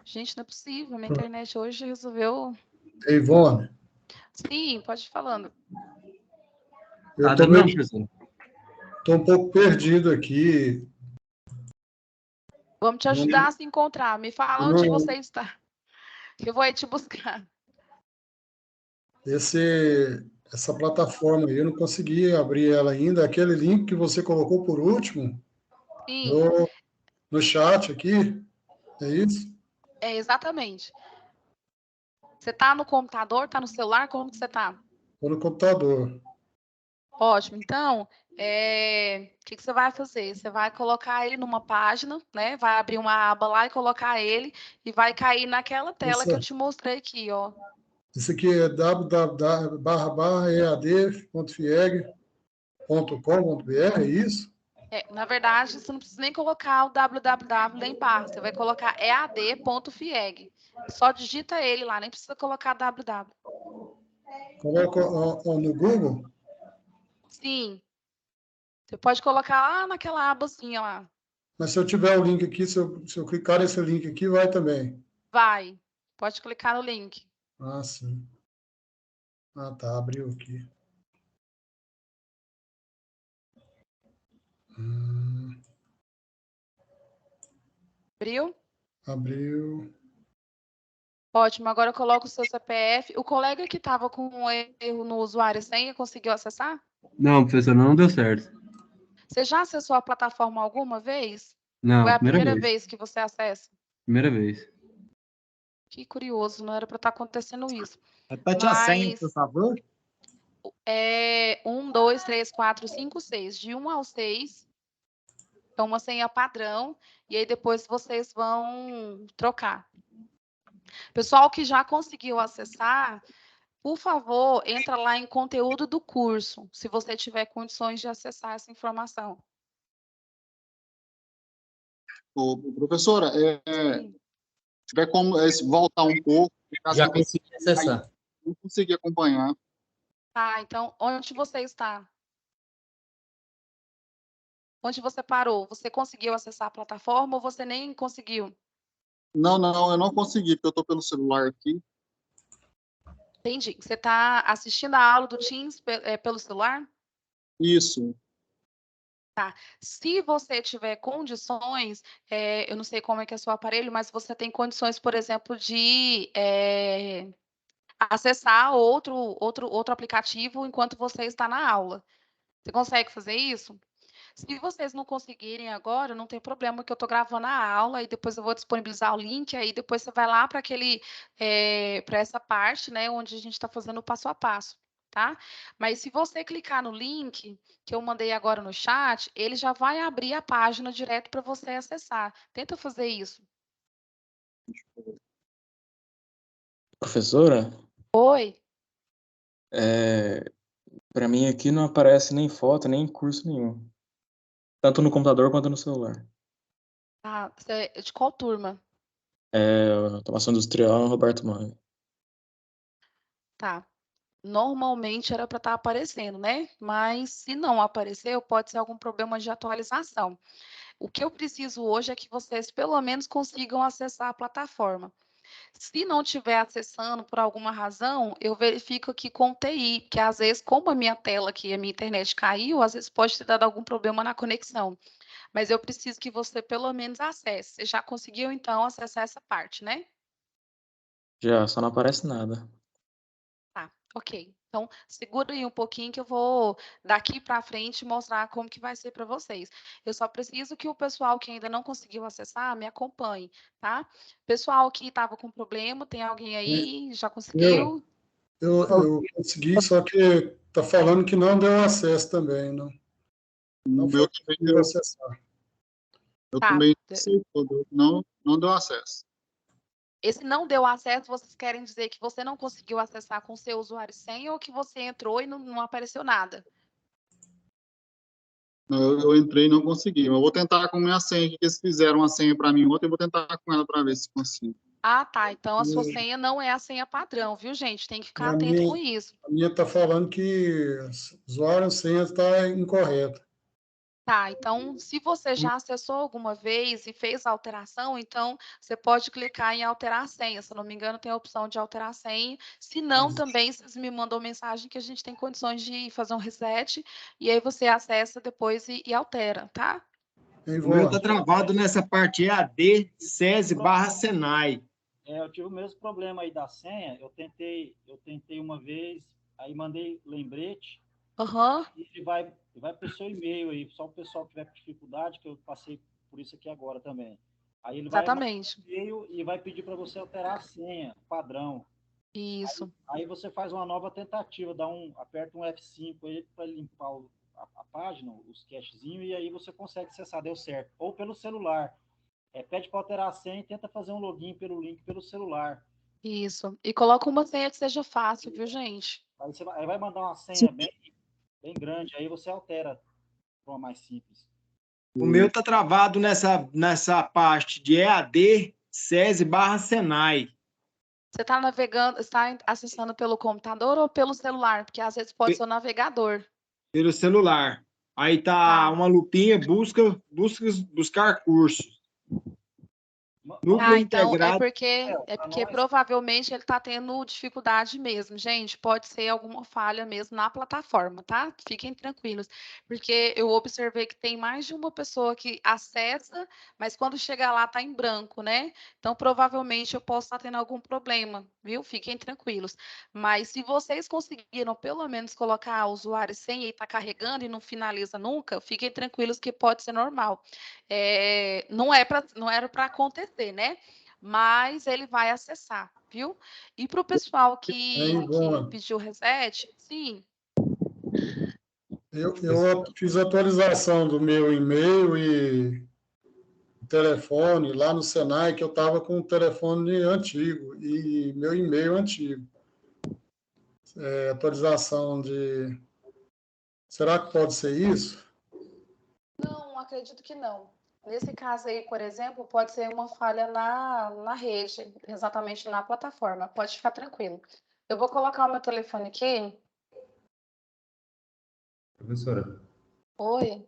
Gente, não é possível. Minha internet hoje resolveu...
Ivone,
Sim, pode ir falando.
eu
Tá não, professor?
tô um pouco perdido aqui.
Vamos te ajudar a se encontrar. Me fala onde
Não,
você está. Eu vou aí te buscar.
essa plataforma aí, eu não consegui abrir ela ainda. Aquele link que você colocou por último
Sim,
no chat aqui, é isso?
exatamente. Você está no computador, está no celular? Como que você está?
Estou no computador.
Ótimo. Então, o que você vai fazer? Você vai colocar ele numa página, né? Vai abrir uma aba lá e colocar ele e vai cair naquela tela que eu te mostrei aqui, ó.
Isso aqui é www.ead.fieg.com.br, é isso?
Na verdade, você não precisa nem colocar o www nem barra. Você vai colocar ead.fieg. Só digita ele lá, nem precisa colocar www.
Coloca no Google?
Sim. Você pode colocar lá naquela abazinha lá.
Mas se eu tiver o link aqui, se eu clicar nesse link aqui, vai também.
Vai. Pode clicar no link.
Ah, sim. Ah, tá. Abriu aqui.
Abriu?
Abriu.
Ótimo. Agora coloca o seu CPF. O colega que estava com um erro no usuário e senha conseguiu acessar?
Não, professor, não deu certo.
Você já acessou a plataforma alguma vez?
Não,
Ou é a
primeira
primeira
vez.
vez que você acessa?
Primeira vez.
Que curioso, não era para estar acontecendo isso.
Repete a senha, por favor.
1, 2, 3, 4, 5, 6. De 1 ao 6 é uma senha padrão. E aí depois vocês vão trocar. Pessoal que já conseguiu acessar, por favor, entra lá em conteúdo do curso, se você tiver condições de acessar essa informação.
Professora, tiver como voltar um pouco...
Já consegui acessar.
não consegui acompanhar.
Tá, então, onde você está? Onde você parou? Você conseguiu acessar a plataforma ou você nem conseguiu?
Não, eu não consegui, porque eu estou pelo celular aqui.
Entendi. Você está assistindo a aula do Teams pelo celular?
Isso.
Tá. Se você tiver condições, eu não sei como é que é o seu aparelho, mas você tem condições, por exemplo, de acessar outro aplicativo enquanto você está na aula. Você consegue fazer isso? Se vocês não conseguirem agora, não tem problema, que eu estou gravando a aula e depois eu vou disponibilizar o link, aí depois você vai lá para para essa parte, né, onde a gente está fazendo o passo a passo, tá? Mas se você clicar no link que eu mandei agora no chat, ele já vai abrir a página direto para você acessar. Tenta fazer isso.
Professora,
Oi?
para mim aqui não aparece nem foto, nem curso nenhum. Tanto no computador quanto no celular.
Ah, você é de qual turma?
Automação industrial, Roberto Mãe.
Tá. Normalmente era para estar aparecendo, né? Mas se não apareceu, pode ser algum problema de atualização. O que eu preciso hoje é que vocês pelo menos consigam acessar a plataforma. Se não estiver acessando por alguma razão, eu verifico aqui com o TI, que às vezes, como a minha tela aqui, a minha internet caiu, às vezes pode ter dado algum problema na conexão. Mas eu preciso que você pelo menos acesse. Você já conseguiu, então, acessar essa parte, né?
Já, só não aparece nada.
Tá, ok. Então, segura aí um pouquinho que eu vou daqui para frente mostrar como que vai ser para vocês. Eu só preciso que o pessoal que ainda não conseguiu acessar me acompanhe, tá? Pessoal que estava com problema, tem alguém aí? Já conseguiu?
Eu consegui, só que tá falando que não deu acesso também, não. Não foi possível acessar.
Eu
Tá.
também não deu acesso.
Esse não deu acesso, vocês querem dizer que você não conseguiu acessar com seu usuário e senha ou que você entrou e não apareceu nada?
Eu entrei e não consegui. Eu vou tentar com minha senha, que eles fizeram a senha para mim ontem, eu vou tentar com ela para ver se consigo.
Ah, tá. Então a sua senha não é a senha padrão, viu, gente? Tem que ficar
A
atento com
minha,
isso.
a minha está falando que usuário senha está incorreta.
Tá, então, se você já acessou alguma vez e fez a alteração, então você pode clicar em alterar a senha. Se eu não me engano, tem a opção de alterar a senha. Se não, também vocês me mandam mensagem que a gente tem condições de fazer um reset e aí você acessa depois e altera, tá?
O meu está travado nessa parte EAD, SESI /Senai.
Eu tive o mesmo problema aí da senha. Eu tentei uma vez, aí mandei lembrete. E ele vai para o seu e-mail aí, só o pessoal que tiver com dificuldade, que eu passei por isso aqui agora também. Aí ele vai no e-mail e vai pedir para você alterar a senha, padrão.
Isso.
Aí você faz uma nova tentativa, aperta um F5 aí para limpar a página, os cachezinhos, e aí você consegue acessar, deu certo. Ou pelo celular. Pede para alterar a senha e tenta fazer um login pelo link pelo celular.
Isso. E coloca uma senha que seja fácil, viu, gente?
Aí vai mandar uma senha bem grande, aí você altera para uma mais simples.
O meu está travado nessa parte de EAD, SESI /Senai.
Você está navegando, está acessando pelo computador ou pelo celular? Porque às vezes pode ser o navegador.
Pelo celular. Aí tá uma lupinha, buscar cursos. Núcleo
Então
integrado.
é porque provavelmente ele está tendo dificuldade mesmo, gente. Pode ser alguma falha mesmo na plataforma, tá? Fiquem tranquilos, porque eu observei que tem mais de uma pessoa que acessa, mas quando chega lá tá em branco, né? Então provavelmente eu posso estar tendo algum problema, viu? Fiquem tranquilos. Mas se vocês conseguiram pelo menos colocar o usuário sem e tá carregando e não finaliza nunca, fiquem tranquilos que pode ser normal. Não era para acontecer, né? Mas ele vai acessar, viu? E para o pessoal que pediu reset, sim.
Eu fiz a atualização do meu e-mail e telefone lá no Senai, que eu estava com o telefone antigo e meu e-mail antigo. Atualização de... Será que pode ser isso?
Não, acredito que não. Nesse caso aí, por exemplo, pode ser uma falha na rede, exatamente na plataforma. Pode ficar tranquilo. Eu vou colocar o meu telefone aqui.
Professora,
Oi.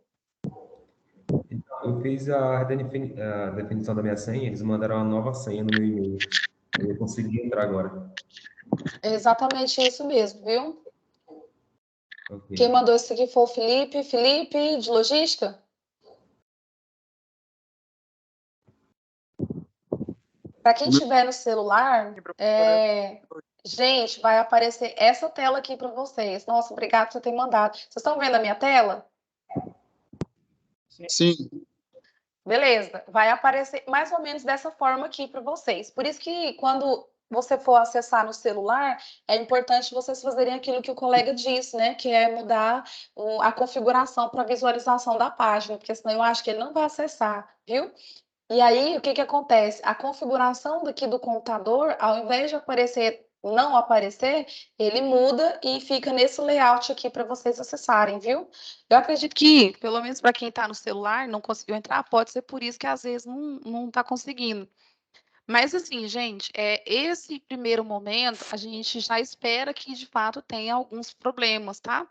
eu fiz a definição da minha senha, eles mandaram uma nova senha no meu e-mail. Eu consegui entrar agora.
É exatamente isso mesmo, viu?
Ok.
Quem mandou isso aqui foi o Felipe. Felipe, de logística? Para quem tiver no celular, gente, vai aparecer essa tela aqui para vocês. Nossa, obrigada por você ter mandado. Vocês estão vendo a minha tela?
Sim.
Beleza, vai aparecer mais ou menos dessa forma aqui para vocês. Por isso que quando você for acessar no celular, é importante vocês fazerem aquilo que o colega disse, né? Que é mudar a configuração para visualização da página, porque senão eu acho que ele não vai acessar, viu? E aí, o que que acontece? A configuração daqui do computador, ao invés de aparecer, não aparecer, ele muda e fica nesse layout aqui para vocês acessarem, viu? Eu acredito que, pelo menos para quem está no celular, não conseguiu entrar, pode ser por isso que às vezes não está conseguindo. Mas assim, gente, esse primeiro momento, a gente já espera que de fato tenha alguns problemas, tá?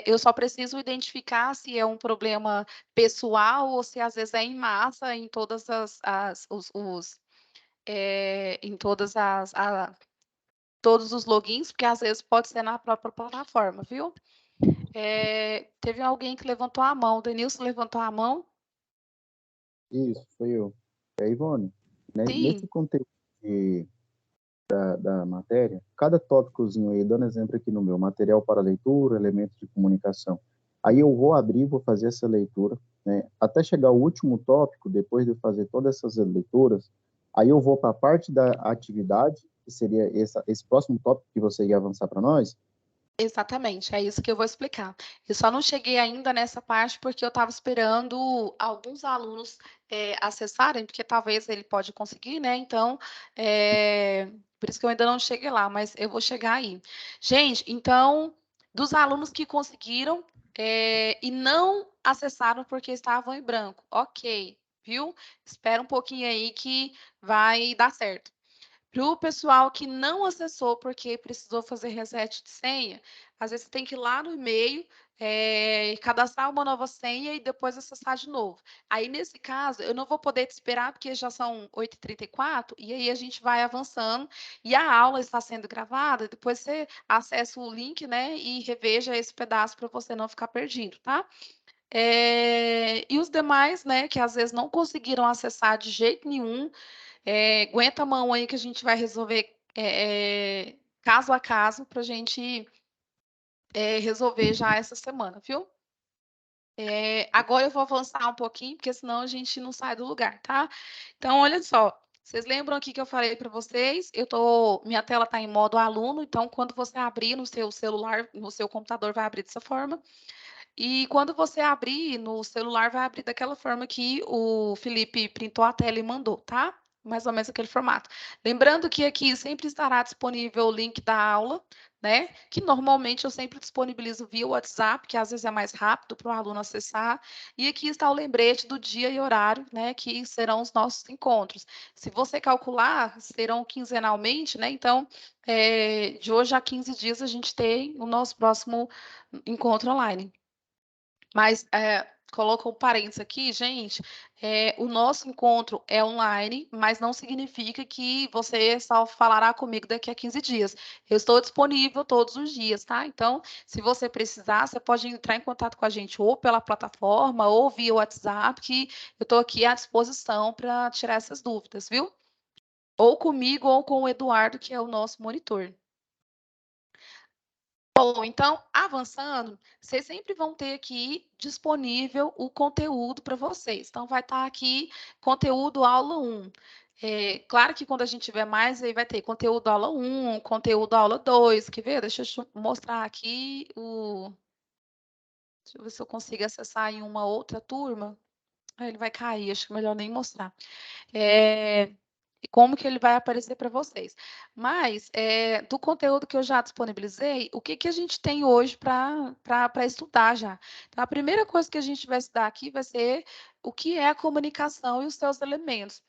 Eu só preciso identificar se é um problema pessoal ou se às vezes é em massa em todas em todos os logins, porque às vezes pode ser na própria plataforma, viu? Teve alguém que levantou a mão, o Denilson levantou a mão.
Isso, foi eu. É, Ivone, né,
Sim.
nesse conteúdo da matéria, cada tópicozinho aí, dando exemplo aqui no meu, material para leitura, elementos de comunicação. Aí eu vou abrir, vou fazer essa leitura, né, até chegar ao último tópico, depois de eu fazer todas essas leituras, aí eu vou para a parte da atividade, que seria esse próximo tópico que você ia avançar para nós.
Exatamente, é isso que eu vou explicar. Eu só não cheguei ainda nessa parte porque eu estava esperando alguns alunos acessarem, porque talvez ele pode conseguir, né? Então, por isso que eu ainda não cheguei lá, mas eu vou chegar aí. Gente, então, dos alunos que conseguiram e não acessaram porque estavam em branco, ok, viu? Espera um pouquinho aí que vai dar certo. Para o pessoal que não acessou porque precisou fazer reset de senha, às vezes você tem que ir lá no e-mail, cadastrar uma nova senha e depois acessar de novo. Aí, nesse caso, eu não vou poder te esperar porque já são 8h34 e aí a gente vai avançando e a aula está sendo gravada, depois você acessa o link, né, e reveja esse pedaço para você não ficar perdido, tá? E os demais, né, que às vezes não conseguiram acessar de jeito nenhum, aguenta a mão aí que a gente vai resolver caso a caso para a gente resolver já essa semana, viu? Agora eu vou avançar um pouquinho, porque senão a gente não sai do lugar, tá? Então, olha só. Vocês lembram aqui que eu falei para vocês? Minha tela está em modo aluno, então quando você abrir no seu celular, no seu computador, vai abrir dessa forma. E quando você abrir no celular, vai abrir daquela forma que o Felipe printou a tela e mandou, tá? Mais ou menos aquele formato. Lembrando que aqui sempre estará disponível o link da aula, né? Que normalmente eu sempre disponibilizo via WhatsApp, que às vezes é mais rápido para o aluno acessar. E aqui está o lembrete do dia e horário, né? Que serão os nossos encontros. Se você calcular, serão quinzenalmente, né? Então, de hoje a 15 dias a gente tem o nosso próximo encontro online. Mas coloca um parênteses aqui, gente. O nosso encontro é online, mas não significa que você só falará comigo daqui a 15 dias. Eu estou disponível todos os dias, tá? Então, se você precisar, você pode entrar em contato com a gente ou pela plataforma ou via WhatsApp, que eu estou aqui à disposição para tirar essas dúvidas, viu? Ou comigo ou com o Eduardo, que é o nosso monitor. Bom, então, avançando, vocês sempre vão ter aqui disponível o conteúdo para vocês. Então, vai estar aqui conteúdo aula 1. Claro que quando a gente tiver mais, aí vai ter conteúdo aula 1, conteúdo aula 2. Quer ver? Deixa eu mostrar aqui o... Deixa eu ver se eu consigo acessar em uma outra turma. Ele vai cair, acho que é melhor nem mostrar. Como que ele vai aparecer para vocês. Mas, do conteúdo que eu já disponibilizei, o que a gente tem hoje para estudar já? Então, a primeira coisa que a gente vai estudar aqui vai ser o que é a comunicação e os seus elementos.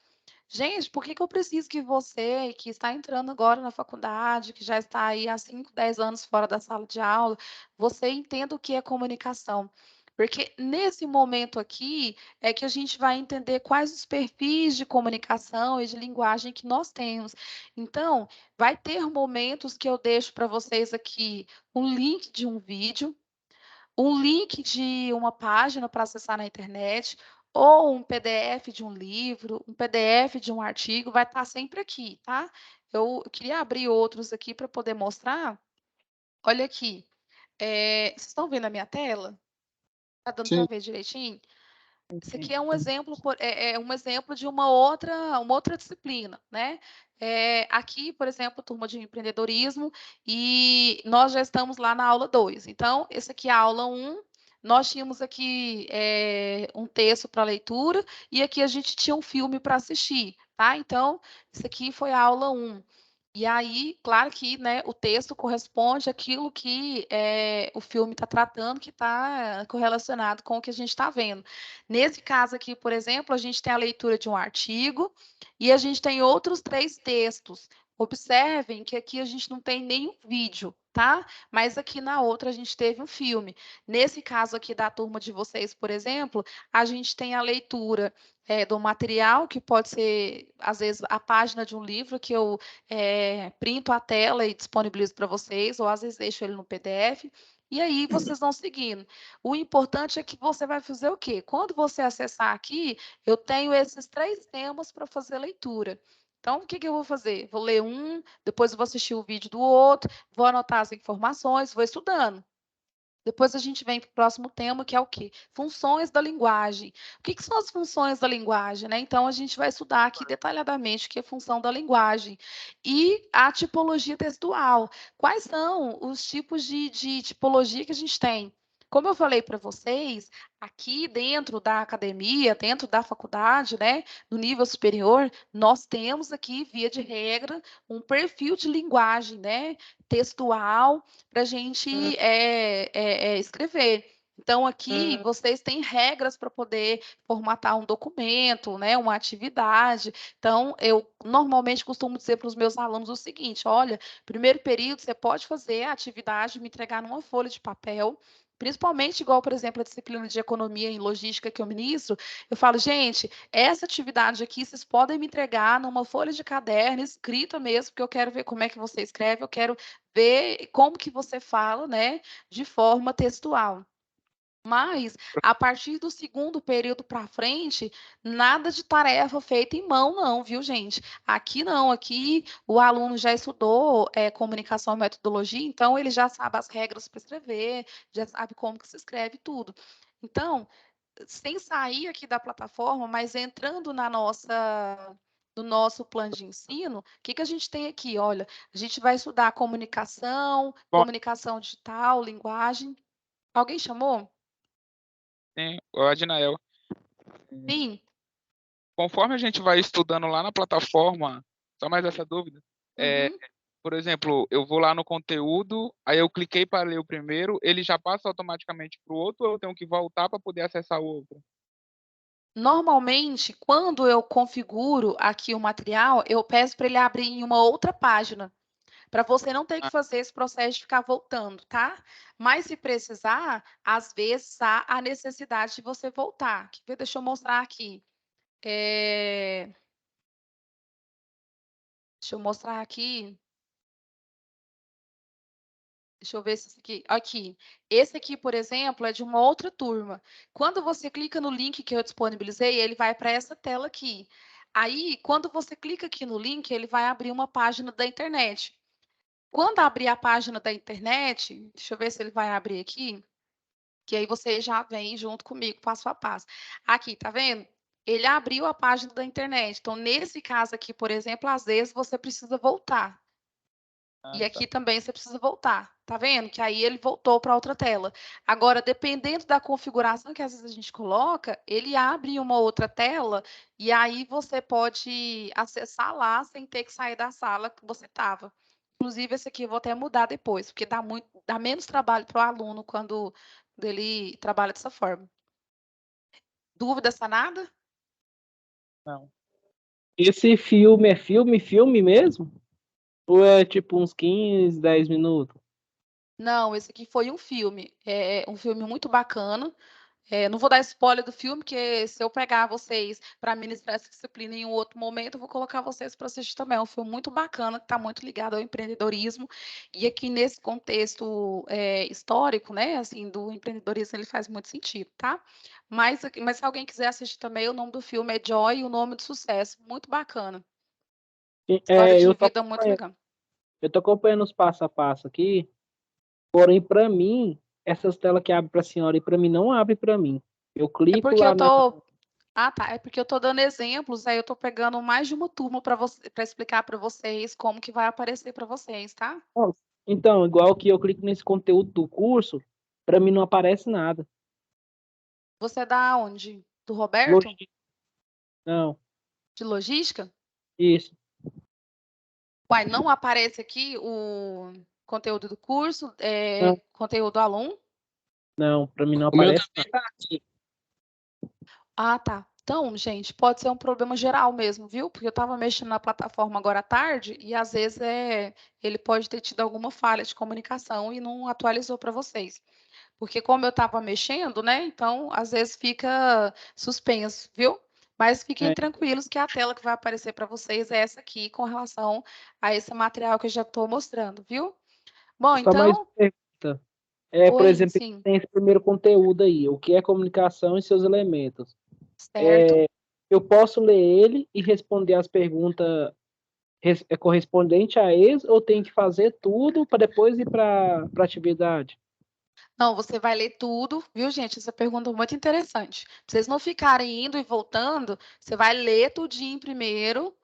Gente, por que que eu preciso que você, que está entrando agora na faculdade, que já está aí há 5, 10 anos fora da sala de aula, você entenda o que é comunicação? Porque nesse momento aqui é que a gente vai entender quais os perfis de comunicação e de linguagem que nós temos. Então, vai ter momentos que eu deixo para vocês aqui um link de um vídeo, um link de uma página para acessar na internet, ou um PDF de um livro, um PDF de um artigo, vai estar sempre aqui, tá? Eu queria abrir outros aqui para poder mostrar. Olha aqui. Vocês estão vendo a minha tela? Tá dando para
Sim.
ver direitinho? Esse aqui é um exemplo, um exemplo de uma outra disciplina, né? Aqui, por exemplo, turma de empreendedorismo, e nós já estamos lá na aula 2. Então, esse aqui é a aula 1. Nós tínhamos aqui um texto para leitura, e aqui a gente tinha um filme para assistir, tá? Então, isso aqui foi a aula 1. E aí, claro que, né, o texto corresponde àquilo que o filme está tratando, que está correlacionado com o que a gente está vendo. Nesse caso aqui, por exemplo, a gente tem a leitura de um artigo e a gente tem outros 3 textos. Observem que aqui a gente não tem nenhum vídeo, tá? Mas aqui na outra a gente teve um filme. Nesse caso aqui da turma de vocês, por exemplo, a gente tem a leitura do material, que pode ser, às vezes, a página de um livro que eu printo a tela e disponibilizo para vocês, ou às vezes deixo ele no PDF. E aí vocês vão seguindo. O importante é que você vai fazer o quê? Quando você acessar aqui, eu tenho esses 3 temas para fazer leitura. Então, o que que eu vou fazer? Vou ler um, depois eu vou assistir o vídeo do outro, vou anotar as informações, vou estudando. Depois a gente vem para o próximo tema, que é o quê? Funções da linguagem. O que que são as funções da linguagem, né? Então, a gente vai estudar aqui detalhadamente o que é função da linguagem. E a tipologia textual. Quais são os tipos de tipologia que a gente tem? Como eu falei para vocês, aqui dentro da academia, dentro da faculdade, né, no nível superior, nós temos aqui, via de regra, um perfil de linguagem, né, textual, para a gente escrever. Então, aqui vocês têm regras para poder formatar um documento, né, uma atividade. Então, eu normalmente costumo dizer para os meus alunos o seguinte: olha, primeiro período você pode fazer a atividade, me entregar numa folha de papel. Principalmente, igual, por exemplo, a disciplina de economia e logística que eu ministro, eu falo, gente, essa atividade aqui vocês podem me entregar numa folha de caderno, escrita mesmo, porque eu quero ver como é que você escreve, eu quero ver como que você fala, né, de forma textual. Mas, a partir do segundo período para frente, nada de tarefa feita em mão, não, viu, gente? Aqui não, aqui o aluno já estudou comunicação e metodologia, então ele já sabe as regras para escrever, já sabe como que se escreve tudo. Então, sem sair aqui da plataforma, mas entrando no nosso plano de ensino, o que que a gente tem aqui? Olha, a gente vai estudar comunicação,
Bom,
comunicação digital, linguagem. Alguém chamou?
tem o Adnael.
Sim.
Conforme a gente vai estudando lá na plataforma, só mais essa dúvida, por exemplo, eu vou lá no conteúdo, aí eu cliquei para ler o primeiro, ele já passa automaticamente para o outro, ou eu tenho que voltar para poder acessar o outro?
Normalmente, quando eu configuro aqui o material, eu peço para ele abrir em uma outra página, para você não ter que fazer esse processo de ficar voltando, tá? Mas se precisar, às vezes há a necessidade de você voltar. Deixa eu mostrar aqui. Deixa eu mostrar aqui. Deixa eu ver se esse aqui. Aqui. Esse aqui, por exemplo, é de uma outra turma. Quando você clica no link que eu disponibilizei, ele vai para essa tela aqui. Aí, quando você clica aqui no link, ele vai abrir uma página da internet. Quando abrir a página da internet, deixa eu ver se ele vai abrir aqui, que aí você já vem junto comigo, passo a passo. Aqui, tá vendo? Ele abriu a página da internet. Então, nesse caso aqui, por exemplo, às vezes você precisa voltar. E aqui também você precisa voltar, tá vendo? Que aí ele voltou para outra tela. Agora, dependendo da configuração que às vezes a gente coloca, ele abre uma outra tela e aí você pode acessar lá sem ter que sair da sala que você estava. Inclusive, esse aqui eu vou até mudar depois, porque dá menos trabalho para o aluno quando ele trabalha dessa forma. Dúvida sanada?
Não.
Esse filme é filme mesmo? Ou é tipo uns 15, 10 minutos?
Não, esse aqui foi um filme. É um filme muito bacana. Não vou dar spoiler do filme, porque se eu pegar vocês para ministrar essa disciplina em um outro momento, eu vou colocar vocês para assistir também. É um filme muito bacana, que está muito ligado ao empreendedorismo. E aqui nesse contexto histórico, né, assim, do empreendedorismo, ele faz muito sentido, tá? Mas se alguém quiser assistir também, o nome do filme é Joy, o Nome do Sucesso. Muito bacana. História de
Eu
vida muito legal.
tô acompanhando os passo a passo aqui, porém, para mim, essas telas que abrem para a senhora e para mim não abre para mim. Eu
É
clico
porque
lá
eu tô. Ah, tá. É porque eu tô dando exemplos, aí eu tô pegando mais de uma turma para explicar para vocês como que vai aparecer para vocês, tá?
Então, igual que eu clico nesse conteúdo do curso, para mim não aparece nada.
Você é da onde? Do Roberto?
Não,
De logística?
isso.
Uai, não aparece aqui o conteúdo do curso,
Não.
conteúdo do aluno?
Não, para mim não
O meu
aparece
também
nada.
tá aqui.
Ah, tá. Então, gente, pode ser um problema geral mesmo, viu? Porque eu estava mexendo na plataforma agora à tarde e às vezes ele pode ter tido alguma falha de comunicação e não atualizou para vocês. Porque como eu estava mexendo, né? Então, às vezes fica suspenso, viu? Mas fiquem tranquilos que a tela que vai aparecer para vocês é essa aqui com relação a esse material que eu já estou mostrando, viu? Bom,
Só mais
então.
uma pergunta. Por
Oi,
exemplo,
sim.
tem esse primeiro conteúdo aí, o que é comunicação e seus elementos.
Certo.
Eu posso ler ele e responder as perguntas correspondente a eles, ou tem que fazer tudo para depois ir para a atividade?
Não, você vai ler tudo, viu, gente? Essa pergunta é muito interessante. Pra vocês não ficarem indo e voltando, você vai ler tudinho primeiro,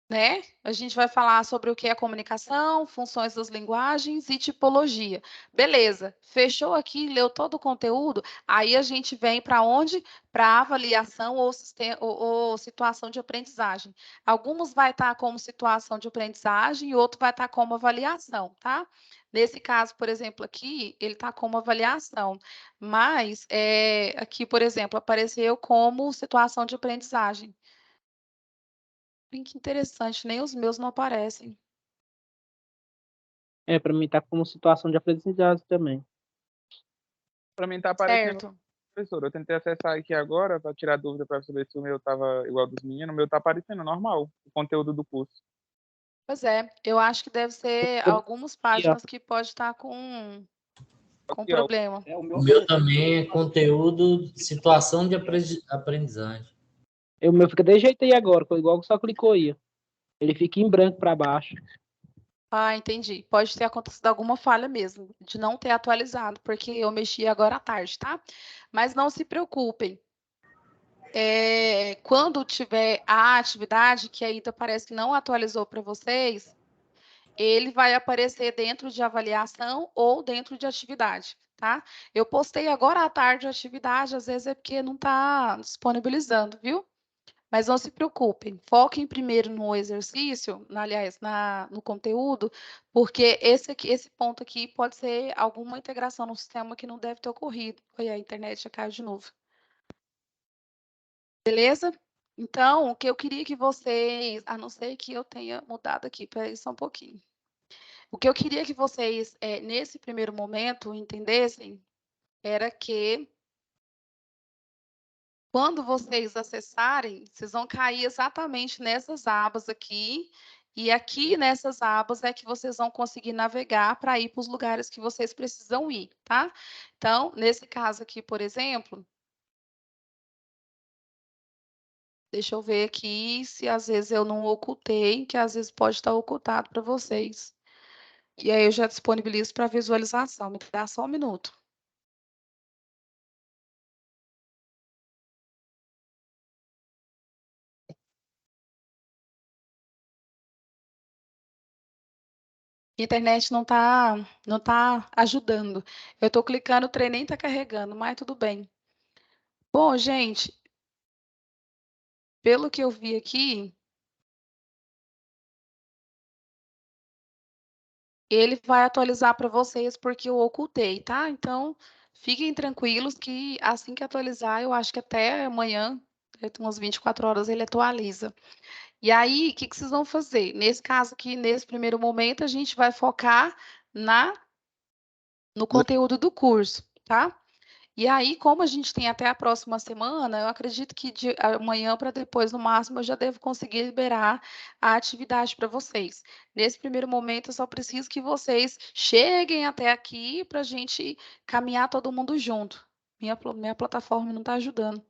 né? A gente vai falar sobre o que é comunicação, funções das linguagens e tipologia. Beleza, fechou aqui, leu todo o conteúdo, aí a gente vem para onde? Para avaliação ou situação de aprendizagem. Alguns vai estar como situação de aprendizagem e outro vai estar como avaliação, tá? Nesse caso, por exemplo, aqui, ele está como avaliação, mas aqui, por exemplo, apareceu como situação de aprendizagem. Que interessante, nem os meus não aparecem.
Para mim tá como situação de aprendizagem também.
Para mim tá aparecendo,
certo.
Professor. Eu tentei acessar aqui agora para tirar dúvida para saber se o meu tava igual dos meninos. O meu tá aparecendo normal, o conteúdo do curso.
Pois é, eu acho que deve ser algumas páginas que pode estar com problema.
O meu também é conteúdo, situação de aprendizagem.
O meu fica desse jeito aí agora, igual que só clicou aí. Ele fica em branco para baixo.
Ah, entendi. Pode ter acontecido alguma falha mesmo, de não ter atualizado, porque eu mexi agora à tarde, tá? Mas não se preocupem. Quando tiver a atividade, que ainda parece que não atualizou para vocês, ele vai aparecer dentro de avaliação ou dentro de atividade, tá? Eu postei agora à tarde a atividade, às vezes é porque não está disponibilizando, viu? Mas não se preocupem, foquem primeiro no exercício, aliás, no conteúdo, porque esse ponto aqui pode ser alguma integração no sistema que não deve ter ocorrido. Oi, a internet já caiu de novo. Beleza? Então, o que eu queria que vocês, a não ser que eu tenha mudado aqui, peraí só um pouquinho. O que eu queria que vocês, nesse primeiro momento, entendessem era que quando vocês acessarem, vocês vão cair exatamente nessas abas aqui, e aqui nessas abas é que vocês vão conseguir navegar para ir para os lugares que vocês precisam ir, tá? Então, nesse caso aqui, por exemplo, deixa eu ver aqui se às vezes eu não ocultei, que às vezes pode estar ocultado para vocês. E aí eu já disponibilizo para visualização. Me dá só um minuto. A internet não tá ajudando. Eu estou clicando, o trem nem está carregando, mas tudo bem. Bom, gente, pelo que eu vi aqui, ele vai atualizar para vocês porque eu ocultei, tá? Então, fiquem tranquilos que assim que atualizar, eu acho que até amanhã, umas 24 horas, ele atualiza. E aí, o que vocês vão fazer? Nesse caso aqui, nesse primeiro momento, a gente vai focar no conteúdo do curso, tá? E aí, como a gente tem até a próxima semana, eu acredito que de amanhã para depois, no máximo, eu já devo conseguir liberar a atividade para vocês. Nesse primeiro momento, eu só preciso que vocês cheguem até aqui para a gente caminhar todo mundo junto. Minha plataforma não está ajudando.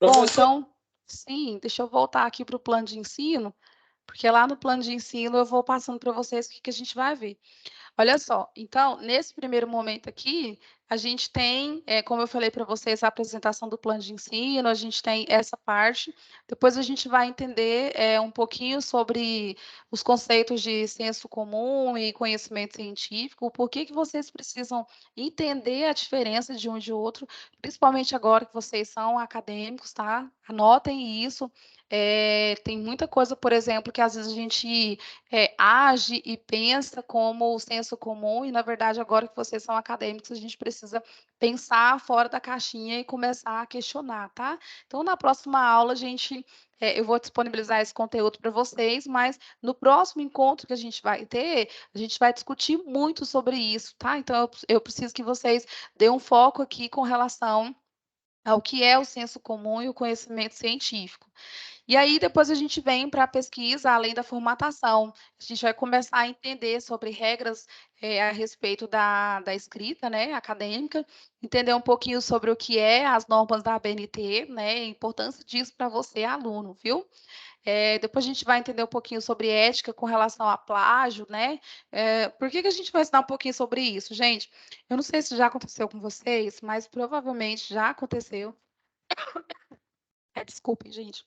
Bom, então, sim, deixa eu voltar aqui para o plano de ensino, porque lá no plano de ensino eu vou passando para vocês o que a gente vai ver. Olha só, então, nesse primeiro momento aqui, a gente tem, como eu falei para vocês, a apresentação do plano de ensino, a gente tem essa parte, depois a gente vai entender um pouquinho sobre os conceitos de senso comum e conhecimento científico, por que vocês precisam entender a diferença de um e de outro, principalmente agora que vocês são acadêmicos, tá? Anotem isso. Tem muita coisa, por exemplo, que às vezes a gente age e pensa como o senso comum, e na verdade, agora que vocês são acadêmicos, a gente precisa pensar fora da caixinha e começar a questionar, tá? Então, na próxima aula, eu vou disponibilizar esse conteúdo para vocês, mas no próximo encontro que a gente vai ter, a gente vai discutir muito sobre isso, tá? Então, eu preciso que vocês dêem um foco aqui com relação ao que é o senso comum e o conhecimento científico. E aí, depois a gente vem para a pesquisa, além da formatação. A gente vai começar a entender sobre regras a respeito da escrita, né, acadêmica, entender um pouquinho sobre o que é as normas da ABNT, né, a importância disso para você, aluno, viu? Depois a gente vai entender um pouquinho sobre ética com relação a plágio, né? Por que a gente vai ensinar um pouquinho sobre isso, gente? Eu não sei se já aconteceu com vocês, mas provavelmente já aconteceu. Desculpem, gente.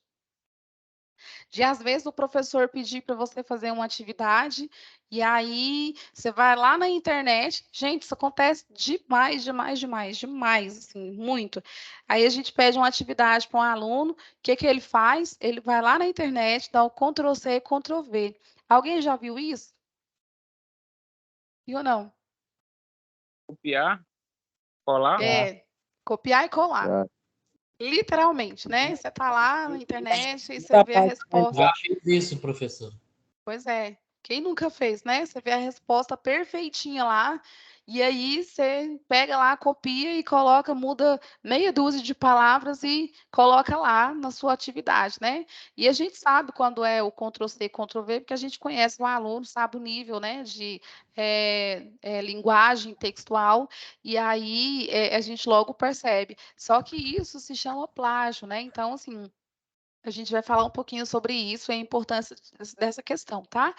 De às vezes o professor pedir para você fazer uma atividade e aí você vai lá na internet, gente, isso acontece demais, demais, demais, demais, assim, muito. Aí a gente pede uma atividade para um aluno, o que ele faz? Ele vai lá na internet, dá o Ctrl+C e Ctrl+V. Alguém já viu isso? Viu ou não?
Copiar, colar?
Copiar e colar. Literalmente, né? Você está lá na internet e você vê a resposta.
Já fiz isso, professor.
Pois é. Quem nunca fez, né? Você vê a resposta perfeitinha lá, e aí você pega lá, copia e coloca, muda meia dúzia de palavras e coloca lá na sua atividade, né? E a gente sabe quando é o Ctrl+C, Ctrl+V, porque a gente conhece o aluno, sabe o nível, né, de linguagem textual, e aí a gente logo percebe. Só que isso se chama plágio, né? Então, assim, a gente vai falar um pouquinho sobre isso e a importância dessa questão, tá?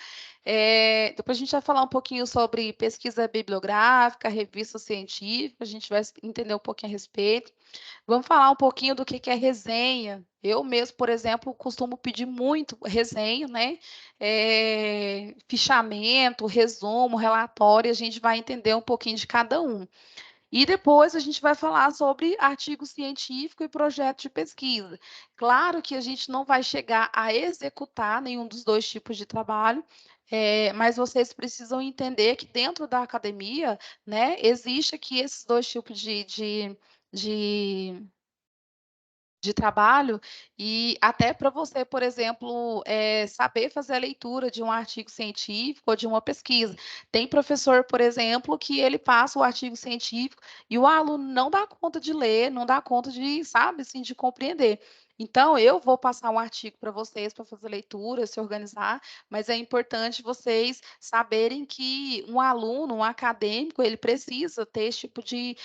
Depois a gente vai falar um pouquinho sobre pesquisa bibliográfica, revista científica, a gente vai entender um pouquinho a respeito. Vamos falar um pouquinho do que é resenha. Eu mesmo, por exemplo, costumo pedir muito resenha, né? Fichamento, resumo, relatório, a gente vai entender um pouquinho de cada um. E depois a gente vai falar sobre artigo científico e projeto de pesquisa. Claro que a gente não vai chegar a executar nenhum dos dois tipos de trabalho, mas vocês precisam entender que dentro da academia, né, existe aqui esses dois tipos de trabalho, e até para você, por exemplo, saber fazer a leitura de um artigo científico ou de uma pesquisa. Tem professor, por exemplo, que ele passa o artigo científico e o aluno não dá conta de ler, não dá conta de, sabe, assim, de compreender. Então, eu vou passar um artigo para vocês para fazer leitura, se organizar, mas é importante vocês saberem que um aluno, um acadêmico, ele precisa ter esse tipo de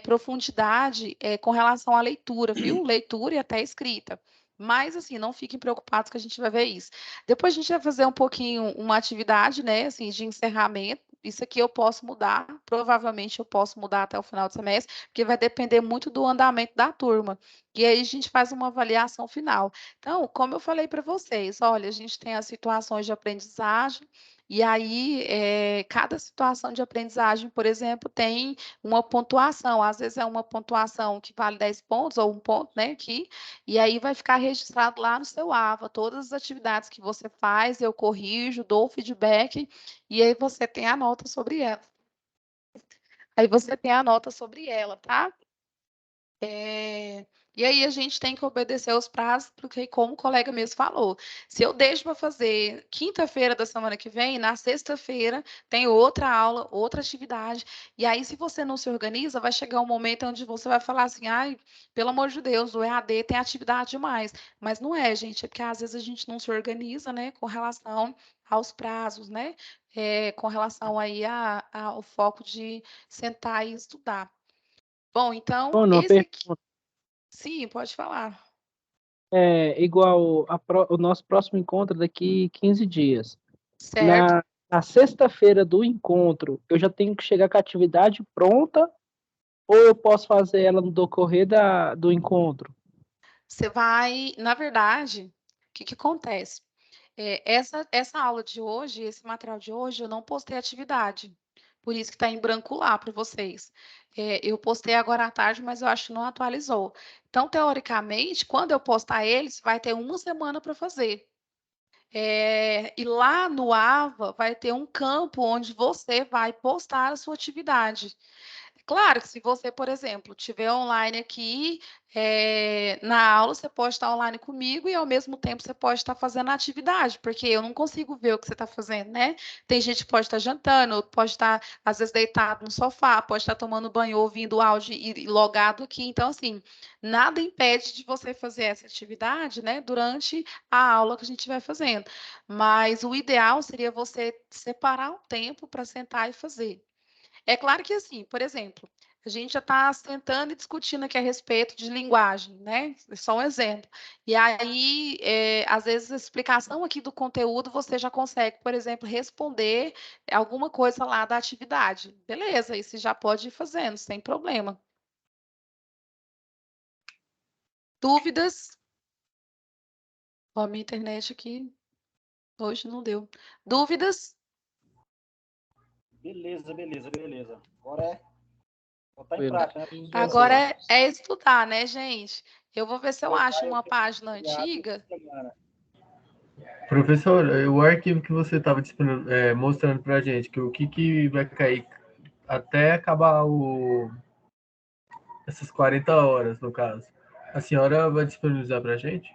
profundidade com relação à leitura, viu? Leitura e até escrita. Mas, assim, não fiquem preocupados que a gente vai ver isso. Depois a gente vai fazer um pouquinho uma atividade, né, assim, de encerramento. Isso aqui eu posso mudar, provavelmente eu posso mudar até o final do semestre, porque vai depender muito do andamento da turma. E aí a gente faz uma avaliação final. Então, como eu falei para vocês, olha, a gente tem as situações de aprendizagem, e aí cada situação de aprendizagem, por exemplo, tem uma pontuação. Às vezes é uma pontuação que vale 10 pontos, ou um ponto, né, aqui, e aí vai ficar registrado lá no seu AVA, todas as atividades que você faz, eu corrijo, dou feedback, e aí você tem a nota sobre ela. Aí você tem a nota sobre ela, tá? E aí a gente tem que obedecer aos prazos, porque como o colega mesmo falou, se eu deixo para fazer quinta-feira da semana que vem, na sexta-feira tem outra aula, outra atividade, e aí se você não se organiza, vai chegar um momento onde você vai falar assim, ai, pelo amor de Deus, o EAD tem atividade demais, mas não é, gente, é porque às vezes a gente não se organiza, né, com relação aos prazos, né, com relação aí ao foco de sentar e estudar. Bom, então,
Bom, uma
esse aqui.
pergunta.
Sim, pode falar.
É igual o nosso próximo encontro daqui 15 dias.
Certo.
Na sexta-feira do encontro, eu já tenho que chegar com a atividade pronta ou eu posso fazer ela no decorrer do encontro?
Você vai, na verdade, o que acontece? Essa aula de hoje, esse material de hoje, eu não postei atividade. Por isso que está em branco lá para vocês. Eu postei agora à tarde, mas eu acho que não atualizou. Então, teoricamente, quando eu postar eles, vai ter uma semana para fazer. E lá no AVA vai ter um campo onde você vai postar a sua atividade. Claro que se você, por exemplo, tiver online aqui, na aula, você pode estar online comigo e, ao mesmo tempo, você pode estar fazendo a atividade, porque eu não consigo ver o que você está fazendo, né? Tem gente que pode estar jantando, outro pode estar, às vezes, deitado no sofá, pode estar tomando banho, ouvindo o áudio e logado aqui. Então, assim, nada impede de você fazer essa atividade, né, durante a aula que a gente vai fazendo. Mas o ideal seria você separar um tempo para sentar e fazer. É claro que assim, por exemplo, a gente já está sentando e discutindo aqui a respeito de linguagem, né? É só um exemplo. E aí, às vezes, a explicação aqui do conteúdo você já consegue, por exemplo, responder alguma coisa lá da atividade. Beleza, aí você já pode ir fazendo, sem problema. Dúvidas? Ó, a minha internet aqui hoje não deu. Dúvidas?
Beleza. Agora é botar em prática, né,
Agora
professora?
é estudar, né, gente? Eu vou ver se eu acho
Aproveitar
uma
esse
página
feriado
antiga.
essa semana.
Professor, o arquivo que você estava mostrando para a gente, que o que vai cair até acabar essas 40 horas, no caso, a senhora vai disponibilizar para a gente?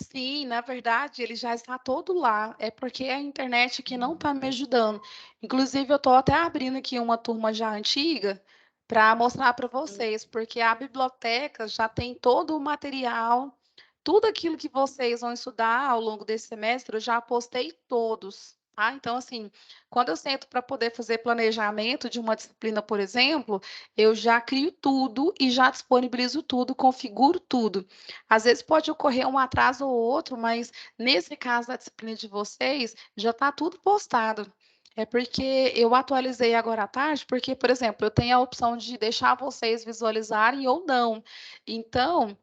Sim, na verdade, ele já está todo lá. É porque a internet aqui não está me ajudando. Inclusive, eu estou até abrindo aqui uma turma já antiga para mostrar para vocês, porque a biblioteca já tem todo o material, tudo aquilo que vocês vão estudar ao longo desse semestre, eu já postei todos. Tá? Então, assim, quando eu sento para poder fazer planejamento de uma disciplina, por exemplo, eu já crio tudo e já disponibilizo tudo, configuro tudo. Às vezes pode ocorrer um atraso ou outro, mas nesse caso da disciplina de vocês, já está tudo postado. É porque eu atualizei agora à tarde, porque, por exemplo, eu tenho a opção de deixar vocês visualizarem ou não. Então,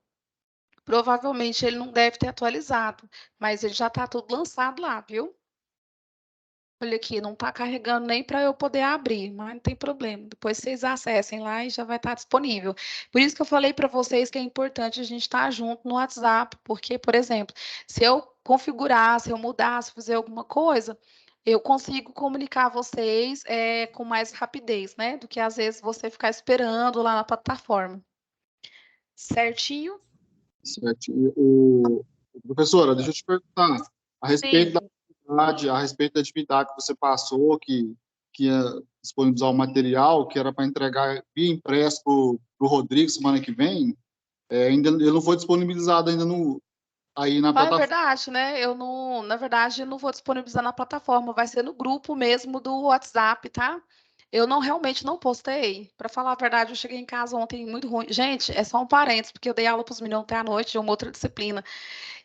provavelmente ele não deve ter atualizado, mas ele já está tudo lançado lá, viu? Olha aqui, não está carregando nem para eu poder abrir, mas não tem problema. Depois vocês acessem lá e já vai estar disponível. Por isso que eu falei para vocês que é importante a gente estar junto no WhatsApp, porque, por exemplo, se eu configurar, se eu mudar, se fazer alguma coisa, eu consigo comunicar a vocês com mais rapidez, né? Do que às vezes você ficar esperando lá na plataforma. Certinho?
Certo. Professora, deixa eu te perguntar a respeito
Sim.
a respeito da atividade que você passou, que ia disponibilizar o material, que era para entregar via impresso para o Rodrigo semana que vem, ainda ele não foi disponibilizado ainda aí na
Ah, é
plataforma.
verdade, né? Eu não, na verdade, eu não vou disponibilizar na plataforma, vai ser no grupo mesmo do WhatsApp, tá? Eu não realmente não postei. Para falar a verdade, eu cheguei em casa ontem muito ruim. Gente, é só um parênteses, porque eu dei aula para os meninos ontem à noite de uma outra disciplina.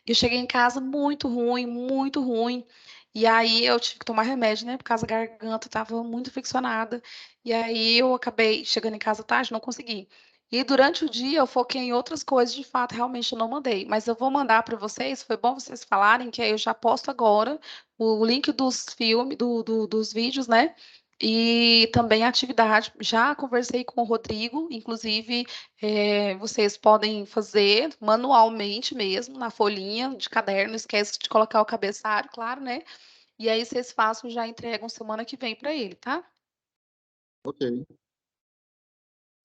Eu cheguei em casa muito ruim, muito ruim. E aí eu tive que tomar remédio, né? Por causa da garganta, estava muito infeccionada. E aí eu acabei chegando em casa tarde, não consegui. E durante o dia eu foquei em outras coisas, de fato, realmente eu não mandei. Mas eu vou mandar para vocês, foi bom vocês falarem, que aí eu já posto agora o link dos filmes, dos vídeos, né? E também a atividade. Já conversei com o Rodrigo, inclusive vocês podem fazer manualmente mesmo, na folhinha de caderno, não esquece de colocar o cabeçalho, claro, né? E aí vocês façam, já entregam semana que vem para ele, tá?
Ok.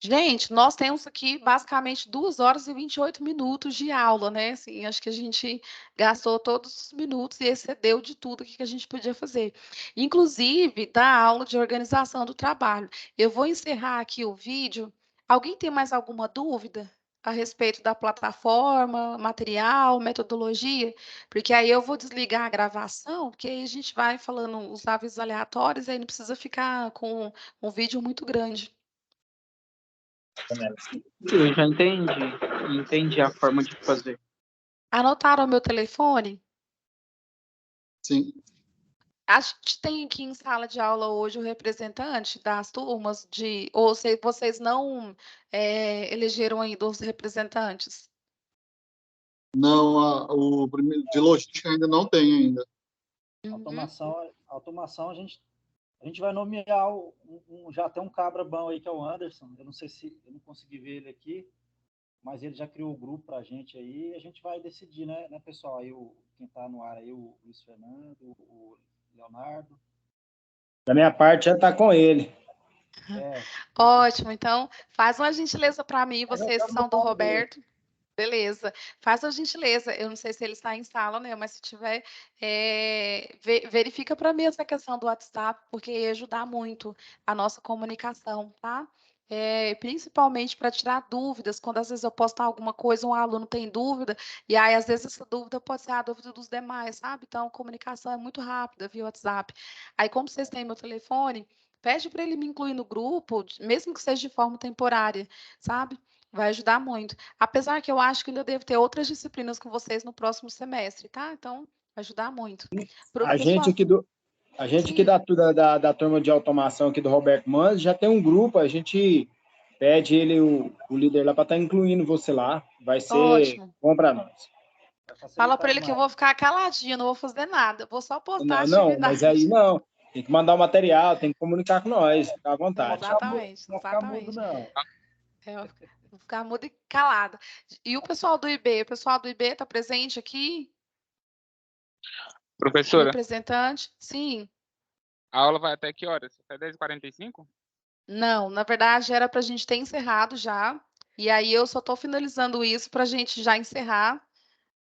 Gente, nós temos aqui basicamente 2 horas e 28 minutos de aula, né? Assim, acho que a gente gastou todos os minutos e excedeu de tudo que a gente podia fazer. Inclusive, da aula de organização do trabalho. Eu vou encerrar aqui o vídeo. Alguém tem mais alguma dúvida a respeito da plataforma, material, metodologia? Porque aí eu vou desligar a gravação, porque aí a gente vai falando os avisos aleatórios, aí não precisa ficar com um vídeo muito grande.
Eu já entendi a forma de fazer.
Anotaram o meu telefone?
Sim.
A gente tem aqui em sala de aula hoje o representante das turmas de... Ou vocês não elegeram ainda os representantes?
Não, o primeiro de logística ainda não tem ainda.
Automação a gente vai nomear já tem um cabra bom aí que é o Anderson. Eu não sei se eu não consegui ver ele aqui, mas ele já criou o grupo para a gente aí. E a gente vai decidir, né, pessoal? Aí quem está no ar aí, o Luiz Fernando, o Leonardo.
Da minha parte já está com ele.
Ótimo, então faz uma gentileza para mim, vocês que são do Roberto. Beleza, faz a gentileza. Eu não sei se ele está em sala, né? Mas se tiver, verifica para mim essa questão do WhatsApp, porque ia ajudar muito a nossa comunicação, tá? Principalmente para tirar dúvidas, quando às vezes eu postar alguma coisa, um aluno tem dúvida, e aí às vezes essa dúvida pode ser a dúvida dos demais, sabe? Então, a comunicação é muito rápida via WhatsApp. Aí, como vocês têm meu telefone, pede para ele me incluir no grupo, mesmo que seja de forma temporária, sabe? Vai ajudar muito. Apesar que eu acho que ainda devo ter outras disciplinas com vocês no próximo semestre, tá? Então, vai ajudar muito.
A gente aqui da turma de automação aqui do Roberto Manz já tem um grupo, a gente pede ele, o líder lá, para estar incluindo você lá. Vai ser
ótimo.
Bom para nós.
Fala para ele que eu vou ficar caladinho, não vou fazer nada. Vou só postar
Não, mas aí não. Tem que mandar o material, tem que comunicar com nós, fica à vontade.
Exatamente.
Não ficar mudo, não.
Vou ficar muda e calada. E o pessoal do IB? O pessoal do IB está presente aqui?
Professora?
Representante? Sim.
A aula vai até que horas? Até 10h45?
Não, na verdade era para a gente ter encerrado já. E aí eu só estou finalizando isso para a gente já encerrar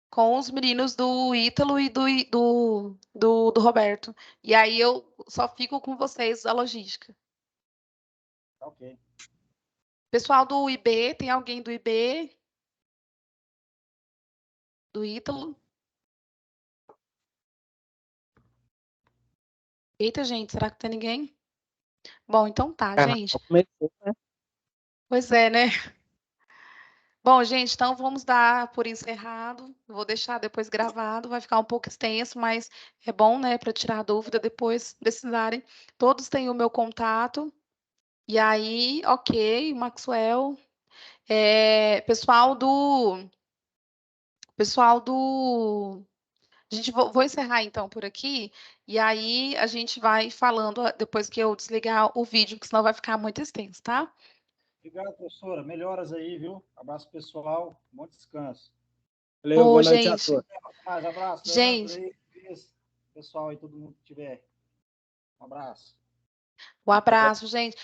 com os meninos do Ítalo e do Roberto. E aí eu só fico com vocês a logística.
Ok.
Pessoal do IB, tem alguém do IB? Do Ítalo? Eita, gente, será que tem ninguém? Bom, então tá, gente. Pois é, né? Bom, gente, então vamos dar por encerrado. Vou deixar depois gravado, vai ficar um pouco extenso, mas é bom, né, para tirar dúvida depois precisarem. Todos têm o meu contato. E aí, ok, Maxwell. Pessoal do. A gente vou encerrar então por aqui. E aí a gente vai falando depois que eu desligar o vídeo, que senão vai ficar muito extenso, tá?
Obrigado, professora. Melhoras aí, viu? Abraço pessoal. Bom descanso.
Valeu, boa noite a todos.
Mais abraço,
gente.
Leandro aí, pessoal aí, todo mundo que tiver. Um abraço.
Um abraço, gente.